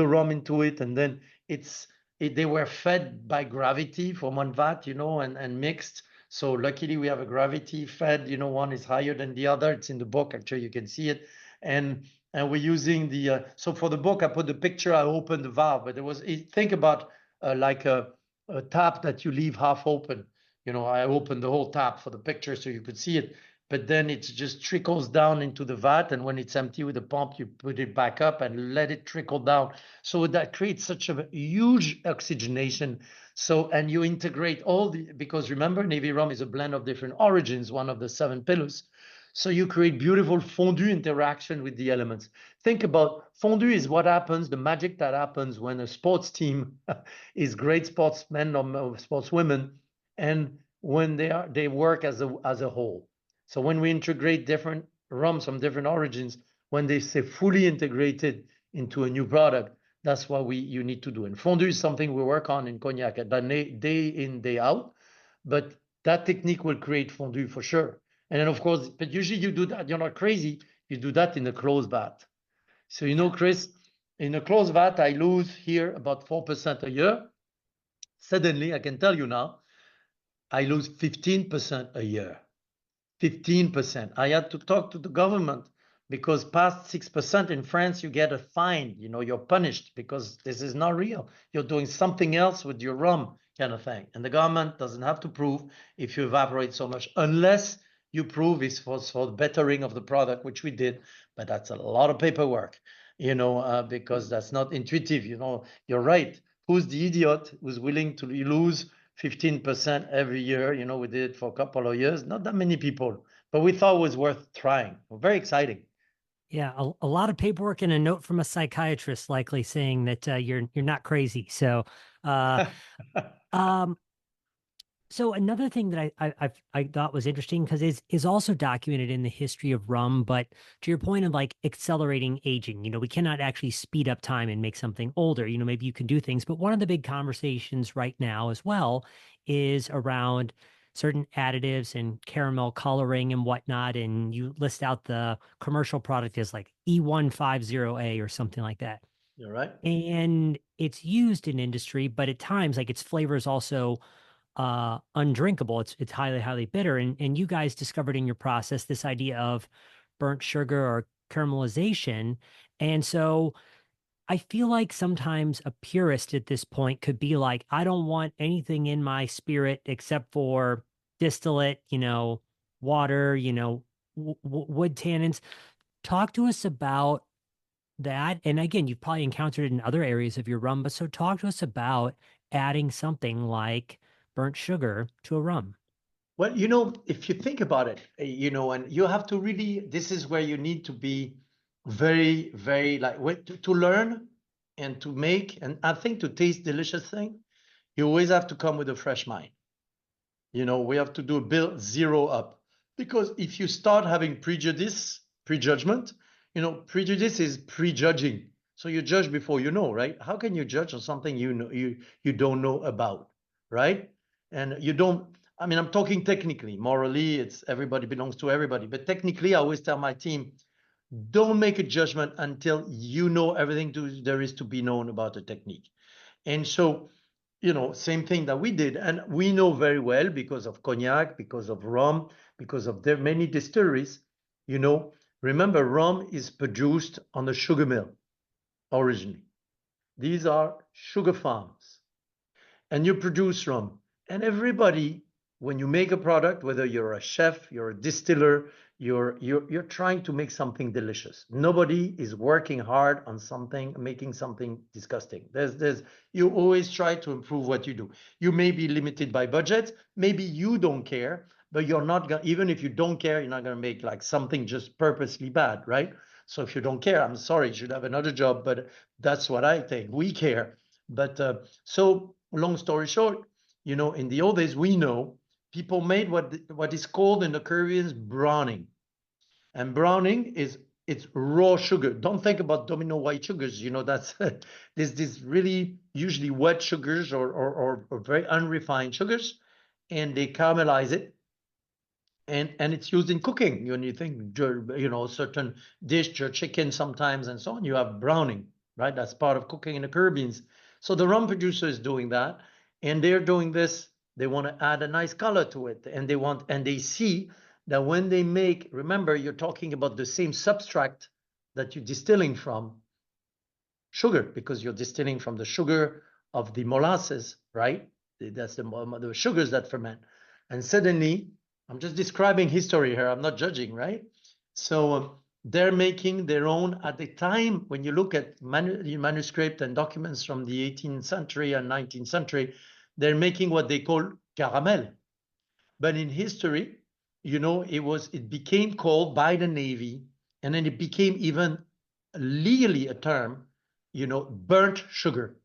rum into it, and then they were fed by gravity from one vat, and mixed. So luckily we have a gravity fed. One is higher than the other. It's in the book. Actually, you can see it. And we're using so for the book I put the picture, I opened the valve, but think about like a tap that you leave half open. I opened the whole tap for the picture so you could see it, but then it just trickles down into the vat, and when it's empty with the pump, you put it back up and let it trickle down. So that creates such a huge oxygenation. So, and you integrate because remember, Navy rum is a blend of different origins, one of the 7 pillars. So you create beautiful fondue interaction with the elements. Think about fondue is what happens, the magic that happens when a sports team is great sportsmen or sportswomen, and when they work as a whole. So when we integrate different rums from different origins, when they say fully integrated into a new product, that's what you need to do. And fondue is something we work on in cognac day in, day out. But that technique will create fondue for sure. And then, of course, but usually you do that. You're not crazy. You do that in a closed vat. So, Chris, in a closed vat, I lose here about 4% a year. Suddenly, I can tell you now, I lose 15% a year. 15%. I had to talk to the government because past 6% in France, you get a fine. You're punished because this is not real. You're doing something else with your rum kind of thing. And the government doesn't have to prove if you evaporate so much unless you prove it's for the bettering of the product, which we did. But that's a lot of paperwork, because that's not intuitive. You're right. Who's the idiot who's willing to lose 15% every year. You know, we did it for a couple of years. Not that many people, but we thought it was worth trying. Very exciting. Yeah, a lot of paperwork and a note from a psychiatrist likely saying that you're not crazy. Uh, um, So another thing that I thought was interesting because is also documented in the history of rum, but to your point of like accelerating aging, we cannot actually speed up time and make something older. Maybe you can do things, but one of the big conversations right now as well is around certain additives and caramel coloring and whatnot. And you list out the commercial product as like E150A or something like that. You're right. And it's used in industry, but at times like its flavor is also undrinkable. It's highly bitter. And you guys discovered in your process this idea of burnt sugar or caramelization. And so I feel like sometimes a purist at this point could be like, I don't want anything in my spirit except for distillate, water, wood tannins. Talk to us about that. And again, you've probably encountered it in other areas of your rum, but so talk to us about adding something like burnt sugar to a rum. Well, if you think about it, and you have to really, this is where you need to be very, very like to learn and to make, and I think to taste delicious thing, you always have to come with a fresh mind. We have to do a build zero up because if you start having prejudgment, prejudice is prejudging. So you judge before you know, right? How can you judge on something you don't know about, right? And you don't. I mean, I'm talking technically. Morally, it's everybody belongs to everybody. But technically, I always tell my team, don't make a judgment until you know everything there is to be known about the technique. And so same thing that we did. And we know very well because of cognac, because of rum, because of their many distilleries, remember rum is produced on a sugar mill originally. These are sugar farms and you produce rum. And everybody, when you make a product, whether you're a chef, you're a distiller, you're trying to make something delicious. Nobody is working hard on something, making something disgusting. You always try to improve what you do. You may be limited by budget. Maybe you don't care, but you're not gonna, even if you don't care, you're not gonna make like something just purposely bad, right? So if you don't care, I'm sorry, you should have another job, but that's what I think. We care. But so long story short, in the old days, we know people made what is called in the Caribbean browning. And browning it's raw sugar. Don't think about domino white sugars. That's this really usually wet sugars or very unrefined sugars, and they caramelize it. And it's used in cooking. When you think, certain dish, your chicken sometimes and so on, you have browning, right? That's part of cooking in the Caribbean. So the rum producer is doing that, and they're doing this. They want to add a nice color to it, and they see that when they make, remember, you're talking about the same substrate that you're distilling from, sugar, because you're distilling from the sugar of the molasses, right? That's the sugars that ferment. And suddenly, I'm just describing history here. I'm not judging, right? So they're making their own at the time. When you look at manuscript and documents from the 18th century and 19th century, they're making what they call caramel. But in history, it became called by the Navy, and then it became even legally a term, burnt sugar.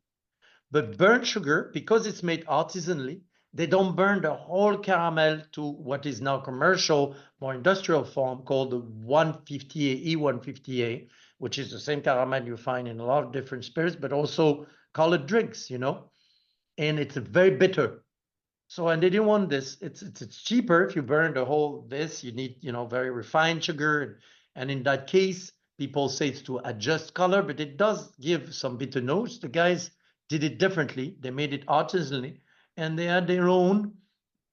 But burnt sugar, because it's made artisanally, they don't burn the whole caramel to what is now commercial, more industrial form called the 150A, E150A, which is the same caramel you find in a lot of different spirits, but also colored drinks, and it's very bitter. So, and they didn't want this. It's cheaper if you burn the whole this. You need, very refined sugar, and in that case, people say it's to adjust color, but it does give some bitter notes. The guys did it differently. They made it artisanally, and they had their own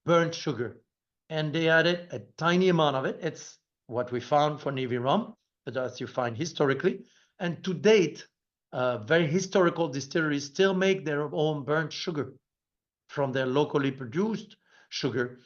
burnt sugar, and they added a tiny amount of it. It's what we found for Navy rum, but as you find historically, and to date, very historical distilleries still make their own burnt sugar from their locally produced sugar.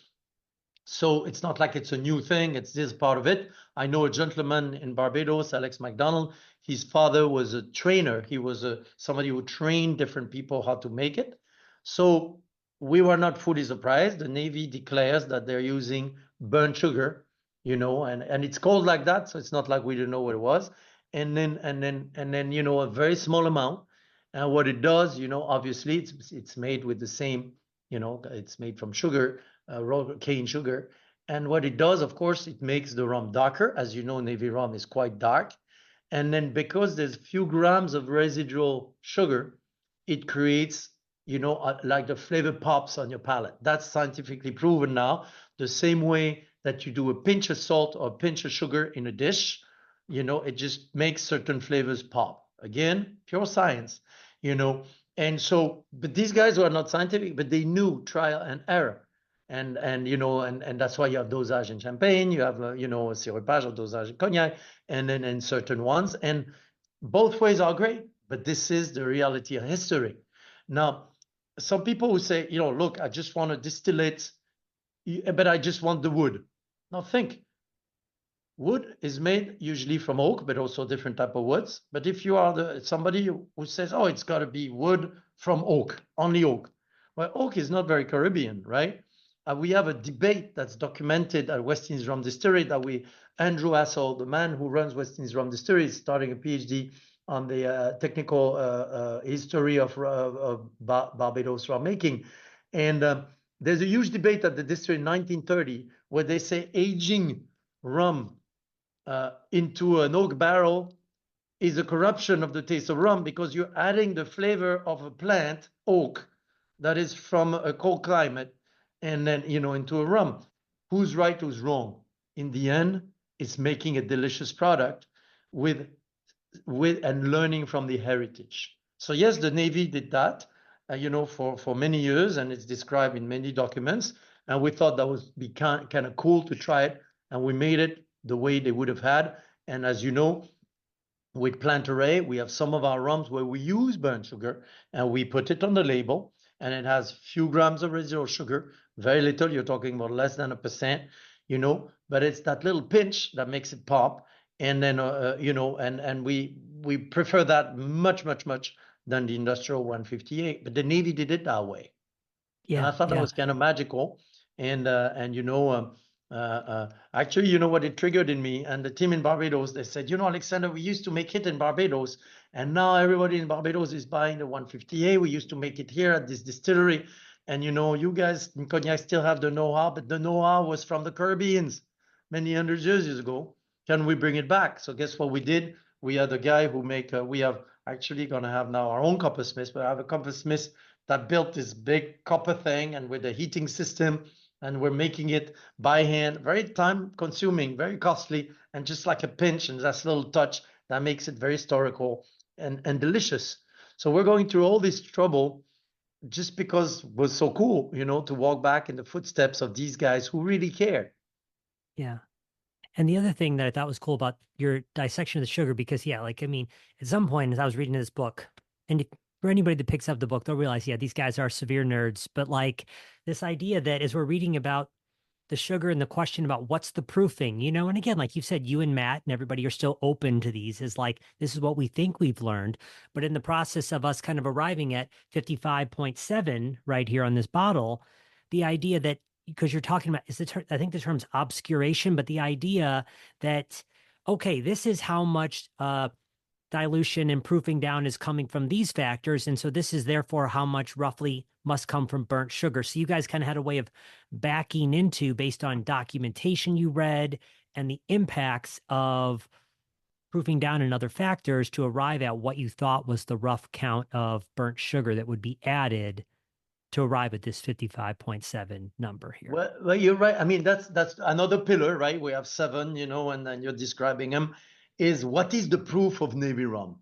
So it's not like it's a new thing. It's this part of it. I know a gentleman in Barbados, Alex McDonald. His father was a trainer. He was somebody who trained different people how to make it. So we were not fully surprised. The Navy declares that they're using burnt sugar, and it's called like that, so it's not like we didn't know what it was. And then a very small amount. And what it does, obviously it's made with the same, it's made from sugar, raw cane sugar. And what it does, of course, it makes the rum darker. As you know, Navy rum is quite dark. And then because there's a few grams of residual sugar, it creates, like the flavor pops on your palate. That's scientifically proven now. The same way that you do a pinch of salt or a pinch of sugar in a dish, it just makes certain flavors pop. Again, pure science, you know. And so, but these guys were not scientific, but they knew trial and error. And that's why you have dosage in champagne, you have a cépage or dosage in cognac, and then in certain ones. And both ways are great, but this is the reality of history. Now, some people who say, look, I just want to distill it, but I just want the wood. Now think, wood is made usually from oak, but also different type of woods. But if you are somebody who says, oh, it's got to be wood from oak, only oak. Well, oak is not very Caribbean, right? We have a debate that's documented at West Indies Rum Distillery Andrew Hassel, the man who runs West Indies Rum Distillery, is starting a PhD on the technical history of Barbados rum making. And there's a huge debate at the distillery in 1930 where they say aging rum into an oak barrel is a corruption of the taste of rum because you're adding the flavor of a plant, oak, that is from a cold climate, and then, into a rum. Who's right, who's wrong? In the end, it's making a delicious product with and learning from the heritage. So yes, the Navy did that, for many years, and it's described in many documents. And we thought that would be kind of cool to try it, and we made it the way they would have had. And as you know, with Planteray, we have some of our rums where we use burnt sugar, and we put it on the label, and it has few grams of residual sugar, very little. You're talking about less than 1%, but it's that little pinch that makes it pop. And then, and we prefer that much, much, much than the industrial 158. But the Navy did it that way. Yeah, and I thought that was kind of magical. And actually, what it triggered in me and the team in Barbados, they said, Alexander, we used to make it in Barbados, and now everybody in Barbados is buying the 158. We used to make it here at this distillery. And, you guys in Cognac still have the know-how, but the know-how was from the Caribbeans many hundred years ago. Can we bring it back? So guess what we did? We had a guy who we have actually going to have now our own coppersmith, but I have a coppersmith that built this big copper thing and with a heating system, and we're making it by hand, very time consuming, very costly, and just like a pinch and that's a little touch that makes it very historical and delicious. So we're going through all this trouble just because it was so cool, to walk back in the footsteps of these guys who really cared. Yeah. And the other thing that I thought was cool about your dissection of the sugar, because at some point as I was reading this book, and for anybody that picks up the book, they'll realize, these guys are severe nerds. But this idea that as we're reading about the sugar and the question about what's the proofing, and again, like you said, you and Matt and everybody are still open to these, is this is what we think we've learned. But in the process of us kind of arriving at 55.7 right here on this bottle, the idea that, because you're talking about, I think the term's obscuration, but the idea that, okay, this is how much dilution and proofing down is coming from these factors. And so this is therefore how much roughly must come from burnt sugar. So you guys kind of had a way of backing into, based on documentation you read and the impacts of proofing down and other factors, to arrive at what you thought was the rough count of burnt sugar that would be added to arrive at this 55.7 number here. Well, you're right. I mean, that's another pillar, right? We have 7, and then you're describing them, is what is the proof of Navy rum?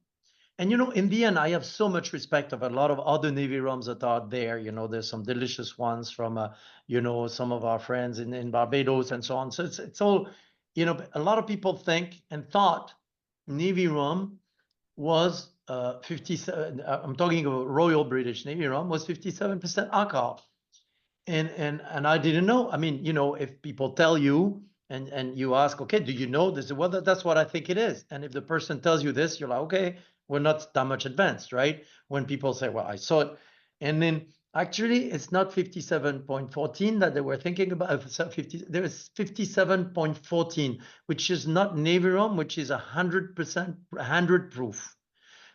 And, in the end, I have so much respect of a lot of other Navy rums that are there. There's some delicious ones from, some of our friends in Barbados and so on. So it's all, a lot of people think and thought Navy rum was 57, I'm talking about Royal British Navy rum, was 57% alcohol. And I didn't know. I mean, if people tell you and you ask, okay, do you know this? Well, that's what I think it is. And if the person tells you this, you're like, okay, we're not that much advanced, right? When people say, well, I saw it. And then Actually, it's not 57.14 that they were thinking about. There is 57.14, which is not Navy rum, which is 100%, 100 proof.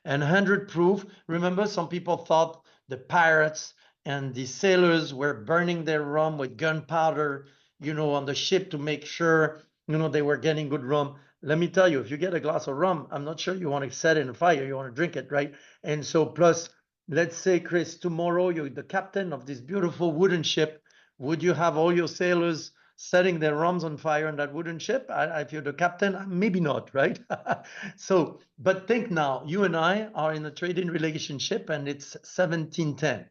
And 100 proof, remember, some people thought the pirates and the sailors were burning their rum with gunpowder, on the ship to make sure, they were getting good rum. Let me tell you, if you get a glass of rum, I'm not sure you want to set it in a fire, you want to drink it, right? And so, plus, let's say, Chris, tomorrow you're the captain of this beautiful wooden ship. Would you have all your sailors setting their rums on fire on that wooden ship? If you're the captain, maybe not, right? So, but think now, you and I are in a trading relationship and it's 1710.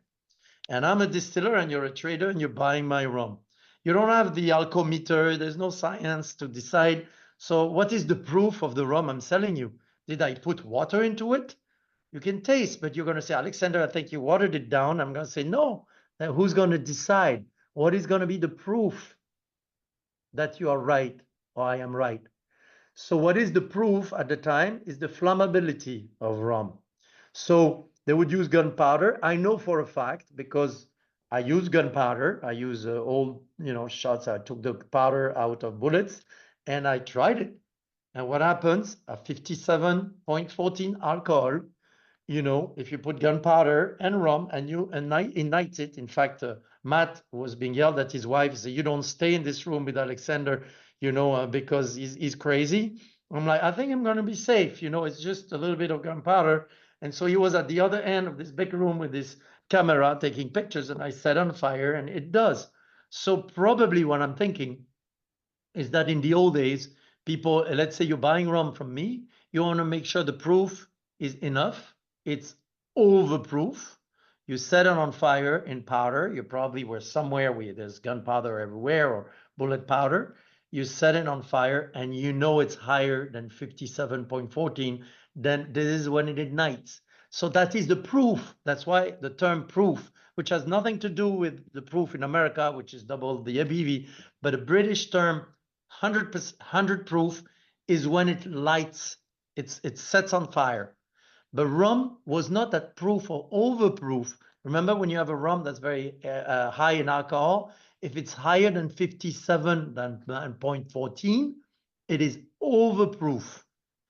And I'm a distiller and you're a trader and you're buying my rum. You don't have the alcometer, there's no science to decide. So, what is the proof of the rum I'm selling you? Did I put water into it? You can taste, but you're going to say, Alexander, I think you watered it down. I'm going to say, no. Then who's going to decide? What is going to be the proof that you are right or I am right? So what is the proof at the time is the flammability of rum. So they would use gunpowder. I know for a fact because I use gunpowder. I use old, shots. I took the powder out of bullets and I tried it. And what happens? A 57.14 alcohol, if you put gunpowder and rum and you ignite it. In fact, Matt was being yelled at his wife. He said, you don't stay in this room with Alexander, because he's crazy. I'm like, I think I'm going to be safe. It's just a little bit of gunpowder. And so he was at the other end of this big room with this camera taking pictures, and I set on fire, and it does. So probably what I'm thinking is that in the old days, people, let's say you're buying rum from me, you want to make sure the proof is enough. It's overproof. You set it on fire in powder. You probably were somewhere where there's gunpowder everywhere or bullet powder. You set it on fire and it's higher than 57.14. Then this is when it ignites. So that is the proof. That's why the term proof, which has nothing to do with the proof in America, which is double the ABV, but a British term, 100 proof is when it lights, it sets on fire. But rum was not at proof or overproof. Remember, when you have a rum that's very high in alcohol, if it's higher than 57 than 0.14, it is overproof.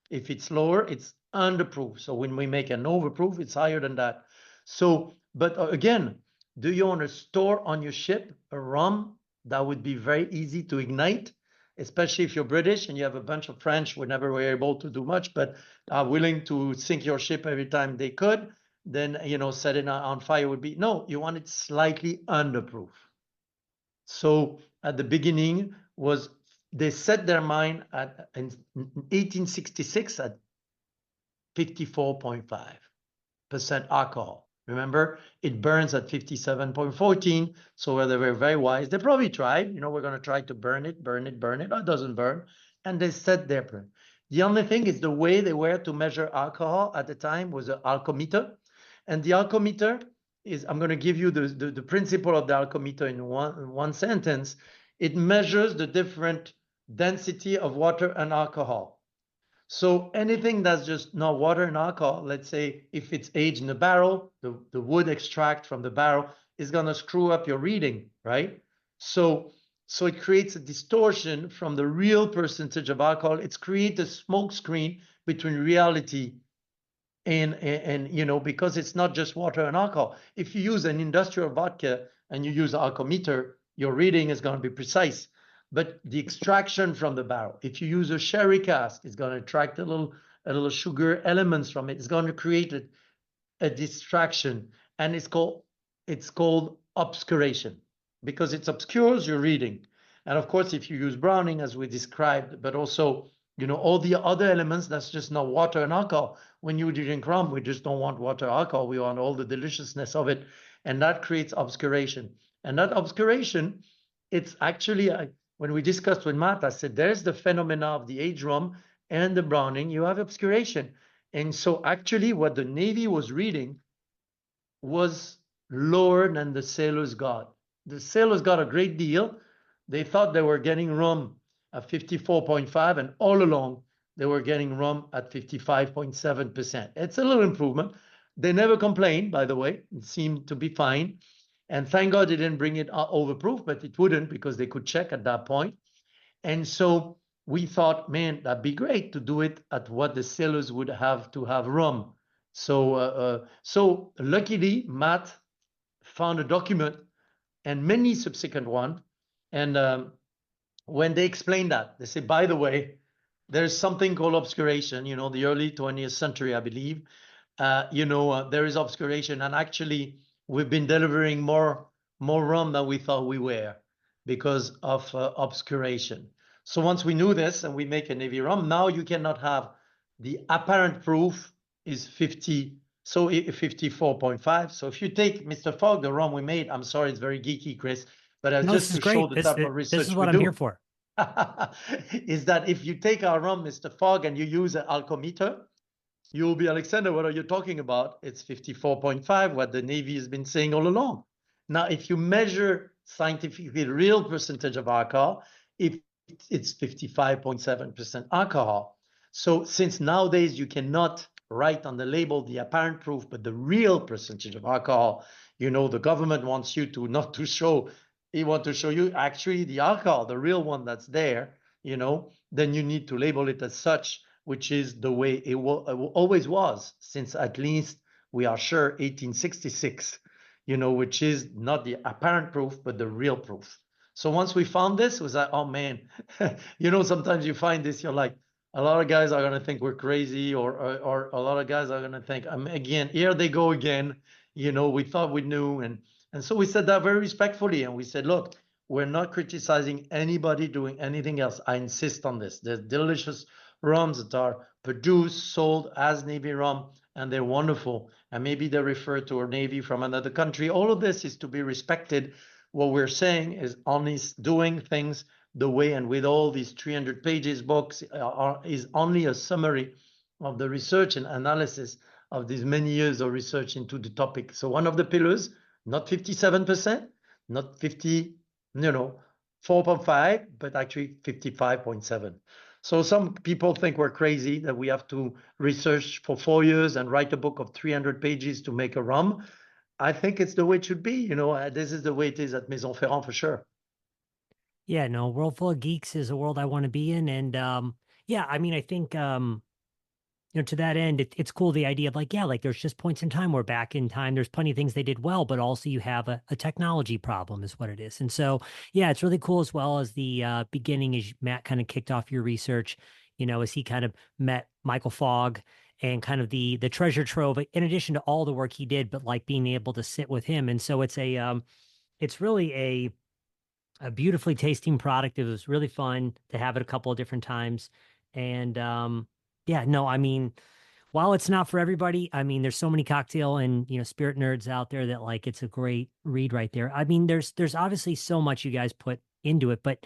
If it's lower, it's underproof. So when we make an overproof, it's higher than that. So, but again, do you want to store on your ship a rum that would be very easy to ignite? Especially if you're British and you have a bunch of French who never were able to do much, but are willing to sink your ship every time they could, then, setting on fire would be, no, you want it slightly underproof. So at the beginning they set their mind in 1866 at 54.5% alcohol. Remember, it burns at 57.14. So they were very wise. They probably tried, we're going to try to burn it. Oh, it doesn't burn. And they set their burn. The only thing is the way they were to measure alcohol at the time was an alcometer. And the alcometer is, I'm going to give you the principle of the alcometer in one sentence. It measures the different density of water and alcohol. So anything that's just not water and alcohol, let's say if it's aged in a barrel, the wood extract from the barrel is going to screw up your reading, right? So it creates a distortion from the real percentage of alcohol. It's created a smoke screen between reality and because it's not just water and alcohol. If you use an industrial vodka and you use an alcometer, your reading is going to be precise. But the extraction from the barrel, if you use a sherry cask, it's going to extract a little sugar elements from it. It's going to create a distraction, and it's called obscuration because it obscures your reading. And of course, if you use browning, as we described, but also all the other elements, that's just not water and alcohol. When you drink rum, we just don't want water or alcohol. We want all the deliciousness of it, and that creates obscuration. And that obscuration, it's actually when we discussed with Matt, I said, there's the phenomena of the aged rum and the browning, you have obscuration. And so actually what the Navy was reading was lower than the sailors got. The sailors got a great deal. They thought they were getting rum at 54.5, and all along they were getting rum at 55.7%. It's a little improvement. They never complained, by the way. It seemed to be fine. And thank God they didn't bring it overproof, but it wouldn't because they could check at that point. And so we thought, man, that'd be great to do it at what the sailors would have to have rum. So luckily, Matt found a document and many subsequent one. And when they explained that, they say, by the way, there's something called obscuration, the early 20th century, I believe. There is obscuration. And actually, we've been delivering more rum than we thought we were because of obscuration. So once we knew this and we make a Navy rum, now you cannot have the apparent proof is 50, so 54.5. So if you take Mr. Fogg, the rum we made, I'm sorry, it's very geeky, Chris, but No, this just is to show great. the This type of this is research we what I'm here do, for. is that if you take our rum, Mr. Fogg, and you use an alcometer, you will be, Alexander, what are you talking about? It's 54.5, what the Navy has been saying all along. Now, if you measure scientifically the real percentage of alcohol, it's 55.7% alcohol. So since nowadays you cannot write on the label the apparent proof, but the real percentage of alcohol, the government wants you to not to show, he want to show you actually the alcohol, the real one that's there, then you need to label it as such, which is the way it always was since at least we are sure 1866, which is not the apparent proof, but the real proof. So once we found this, it was like, oh man, sometimes you find this, you're like, a lot of guys are going to think we're crazy, or a lot of guys are going to think, again, here they go again. We thought we knew. And so we said that very respectfully. And we said, look, we're not criticizing anybody doing anything else. I insist on this. There's delicious rums that are produced, sold as Navy rum, and they're wonderful. And maybe they refer to a Navy from another country. All of this is to be respected. What we're saying is only doing things the way, and with all these 300 pages books is only a summary of the research and analysis of these many years of research into the topic. So one of the pillars, not 57%, not 50, 4.5, but actually 55.7. So some people think we're crazy, that we have to research for 4 years and write a book of 300 pages to make a rum. I think it's the way it should be. This is the way it is at Maison Ferrand for sure. Yeah, no, world full of geeks is a world I want to be in. And yeah, I mean, I think to that end, it's cool the idea of like, yeah, like there's just points in time where back in time, there's plenty of things they did well, but also you have a technology problem is what it is. And so, yeah, it's really cool as well as the beginning as Matt kind of kicked off your research, as he kind of met Michael Fogg and kind of the treasure trove, in addition to all the work he did, but like being able to sit with him. And so it's really a beautifully tasting product. It was really fun to have it a couple of different times. And yeah, no, I mean, while it's not for everybody, I mean, there's so many cocktail and spirit nerds out there that like it's a great read right there. I mean, there's obviously so much you guys put into it, but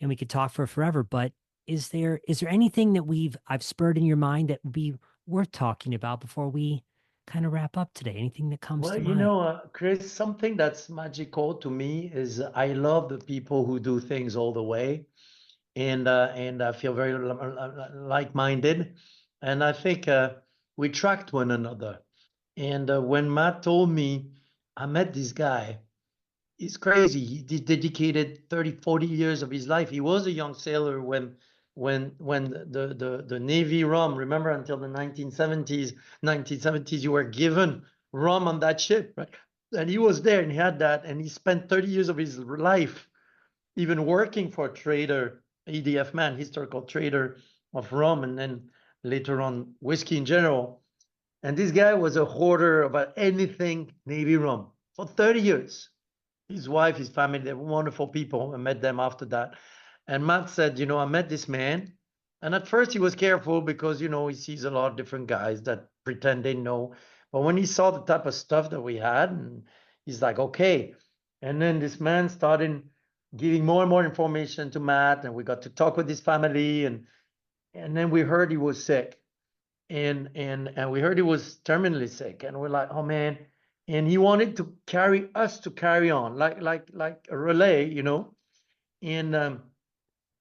and we could talk for forever, but is there anything that I've spurred in your mind that would be worth talking about before we kind of wrap up today? Anything that comes Well, to mind? Chris, something that's magical to me is I love the people who do things all the way, and I feel very like-minded, and I think we tracked one another. And when Matt told me, I met this guy, it's crazy. He dedicated 30, 40 years of his life. He was a young sailor when the Navy rum, remember until the 1970s, you were given rum on that ship, right? And he was there and he had that, and he spent 30 years of his life even working for a trader, EDF man, historical trader of rum, and then later on whiskey in general. And this guy was a hoarder about anything Navy rum for 30 years. His wife, his family, they were wonderful people. I met them after that. And Matt said, I met this man. And at first he was careful because, he sees a lot of different guys that pretend they know. But when he saw the type of stuff that we had, and he's like, okay. And then this man started giving more and more information to Matt, and we got to talk with his family. And then we heard he was sick. And we heard he was terminally sick. And we're like, oh man. And he wanted to carry on like a relay, and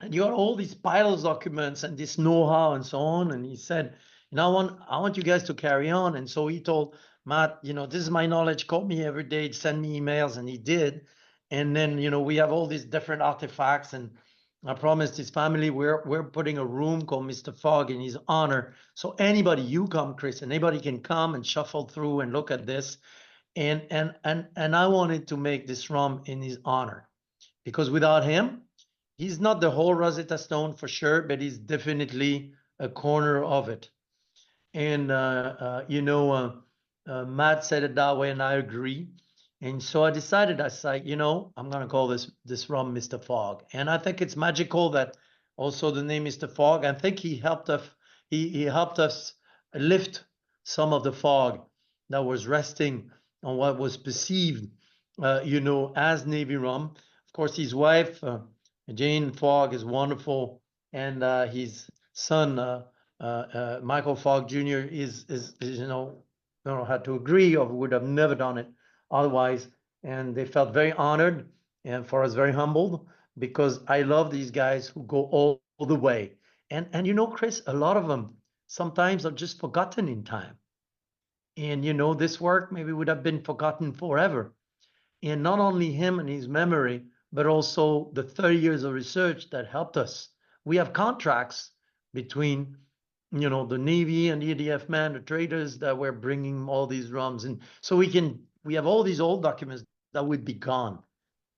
and you got all these piles documents and this know-how and so on. And he said, I want you guys to carry on. And so he told Matt, this is my knowledge. Call me every day, send me emails, and he did. And then, we have all these different artifacts, and I promised his family we're putting a room called Mr. Fogg in his honor. So anybody, you come, Chris, anybody can come and shuffle through and look at this. And I wanted to make this rum in his honor, because without him, he's not the whole Rosetta Stone for sure, but he's definitely a corner of it. And Matt said it that way, and I agree. And so I decided, I said, I'm gonna call this rum Mr. Fogg. And I think it's magical that also the name Mr. Fogg. I think he helped us. He helped us lift some of the fog that was resting on what was perceived, as Navy rum. Of course, his wife, Jane Fogg, is wonderful, and his son, Michael Fogg Jr. is had to agree, or would have never done it otherwise. And they felt very honored, and for us very humbled, because I love these guys who go all the way. And Chris, a lot of them sometimes are just forgotten in time. And this work maybe would have been forgotten forever. And not only him and his memory, but also the 30 years of research that helped us. We have contracts between the Navy and the EDF man, the traders that were bringing all these rums. And so we have all these old documents that would be gone.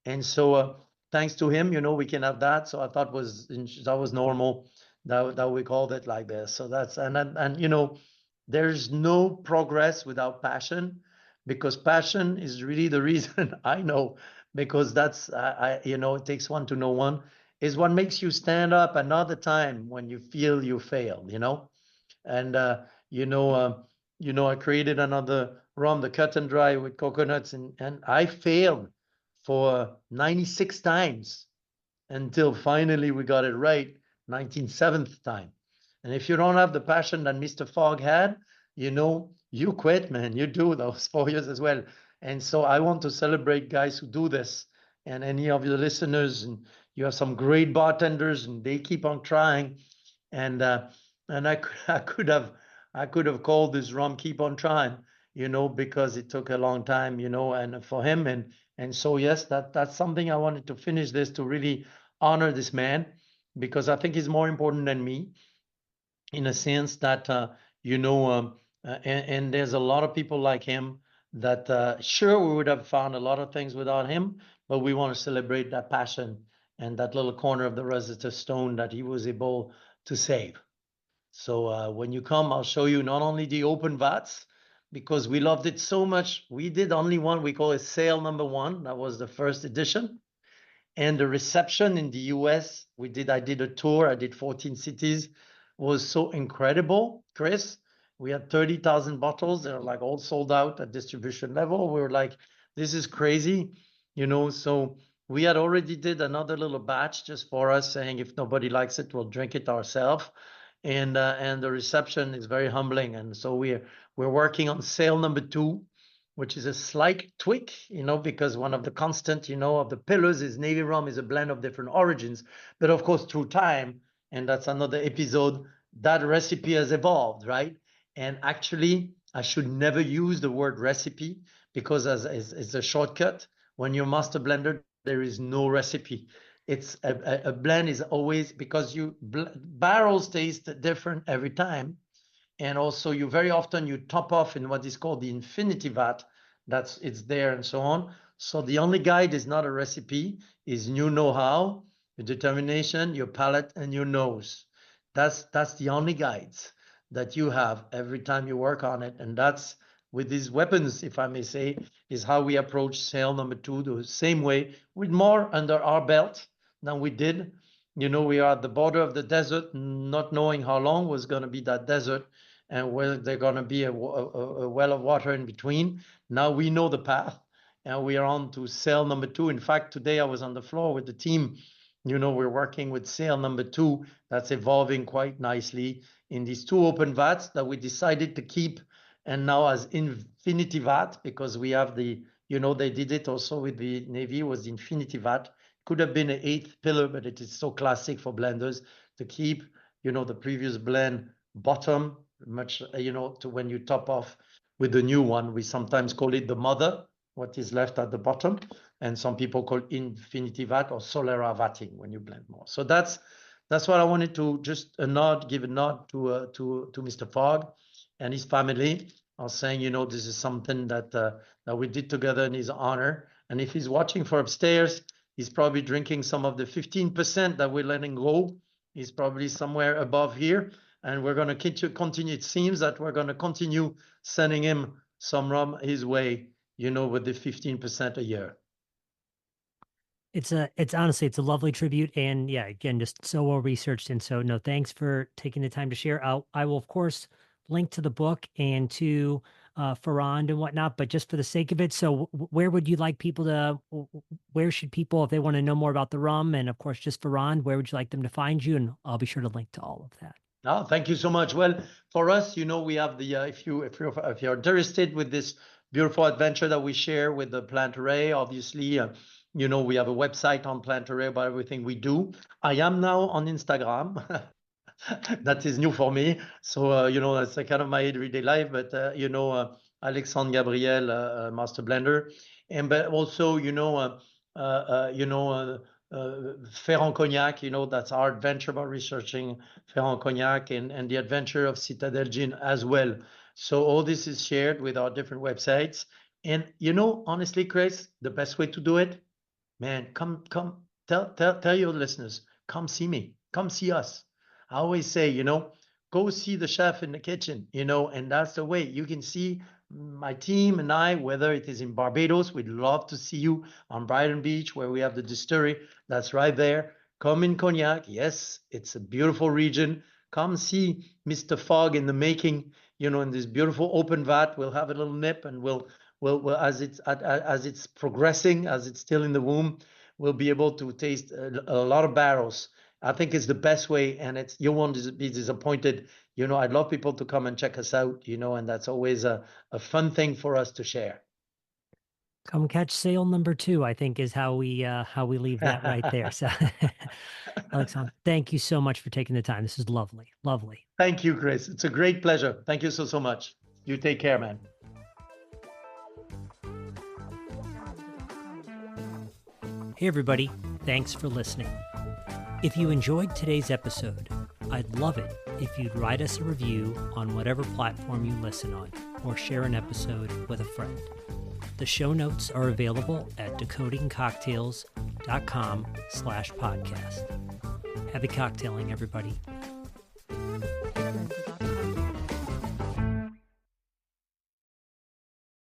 And so thanks to him, we can have that. So I thought that was normal that we called it like this. So that's, and there's no progress without passion, because passion is really the reason I know, because that's, it takes one to know one, is what makes you stand up another time when you feel you failed, and I created another rum, the cut and dry with coconuts, and I failed for 96 times until finally we got it right, 97th time. And if you don't have the passion that Mr. Fogg had, you quit, man. You do those 4 years as well. And so I want to celebrate guys who do this. And any of your listeners, and you have some great bartenders, and they keep on trying. And I could have called this rum "Keep on Trying," because it took a long time, and for him. And so yes, that's something I wanted to finish this, to really honor this man, because I think he's more important than me, in a sense that and there's a lot of people like him that sure, we would have found a lot of things without him, but we want to celebrate that passion and that little corner of the Rosetta Stone that he was able to save. So when you come, I'll show you not only the open vats, because we loved it so much. We did only one, we call it sale number one. That was the first edition. And the reception in the US, I did a tour, I did 14 cities, was so incredible, Chris. We had 30,000 bottles. They're like all sold out at distribution level. We were like, this is crazy, So we had already did another little batch just for us, saying if nobody likes it, we'll drink it ourselves. And the reception is very humbling. And so we're working on sale number two, which is a slight tweak, because one of the constant, of the pillars is Navy rum is a blend of different origins. But of course, through time, and that's another episode, that recipe has evolved, right? And actually, I should never use the word recipe, because as it's a shortcut. When you're master blender, there is no recipe. It's a blend is always, because barrels taste different every time. And also you very often you top off in what is called the infinity vat. It's there and so on. So the only guide is not a recipe, is your know-how, your determination, your palate, and your nose. That's the only guides that you have every time you work on it. And that's, with these weapons, if I may say, is how we approach sale number two, the same way, with more under our belt than we did. We are at the border of the desert, not knowing how long was going to be that desert, and whether there's going to be a well of water in between. Now we know the path, and we are on to sale number two. In fact, today I was on the floor with the team. We're working with sale number two. That's evolving quite nicely in these two open vats that we decided to keep, and now as infinity vat, because we have they did it also with the Navy, was the infinity vat, Could have been an eighth pillar, but it is so classic for blenders to keep, the previous blend bottom, much, to when you top off with the new one. We sometimes call it the mother, what is left at the bottom. And some people call infinity vat or Solera vatting when you blend more. So that's what I wanted to just give a nod to Mr. Fogg and his family. I was saying, this is something that we did together in his honor. And if he's watching from upstairs, he's probably drinking some of the 15% that we're letting go. He's probably somewhere above here. And we're going to continue. It seems that we're going to continue sending him some rum his way, with the 15% a year. It's honestly, it's a lovely tribute. And yeah, again, just so well researched. And so, no, thanks for taking the time to share. I will, of course, link to the book and to Ferrand and whatnot, but just for the sake of it. So where would you like people to, where should people, if they want to know more about the rum and of course, just Ferrand, where would you like them to find you? And I'll be sure to link to all of that. Oh, thank you so much. Well, for us, we have the, if you're interested with this beautiful adventure that we share with the Planteray, obviously, we have a website on Planteray about everything we do. I am now on Instagram. That is new for me. So, that's kind of my everyday life. But, Alexandre Gabriel, Master Blender. And but also, Ferrand Cognac, that's our adventure about researching Ferrand Cognac and the adventure of Citadelle Gin as well. So all this is shared with our different websites. And, honestly, Chris, the best way to do it, man, come, tell your listeners, come see me, come see us. I always say, go see the chef in the kitchen, and that's the way you can see my team and I, whether it is in Barbados, we'd love to see you on Brighton Beach, where we have the distillery that's right there. Come in Cognac. Yes, it's a beautiful region. Come see Mr. Fogg in the making, in this beautiful open vat. We'll have a little nip and we'll as it's progressing, as it's still in the womb, we'll be able to taste a lot of barrels. I think it's the best way, and you won't be disappointed. I'd love people to come and check us out, and that's always a fun thing for us to share. Come catch sail number 2, I think is how we leave that right there. So Alexandre, thank you so much for taking the time. This is lovely. Lovely. Thank you, Chris. It's a great pleasure. Thank you so much. You take care, man. Hey, everybody. Thanks for listening. If you enjoyed today's episode, I'd love it if you'd write us a review on whatever platform you listen on, or share an episode with a friend. The show notes are available at decodingcocktails.com/podcast. Happy cocktailing, everybody.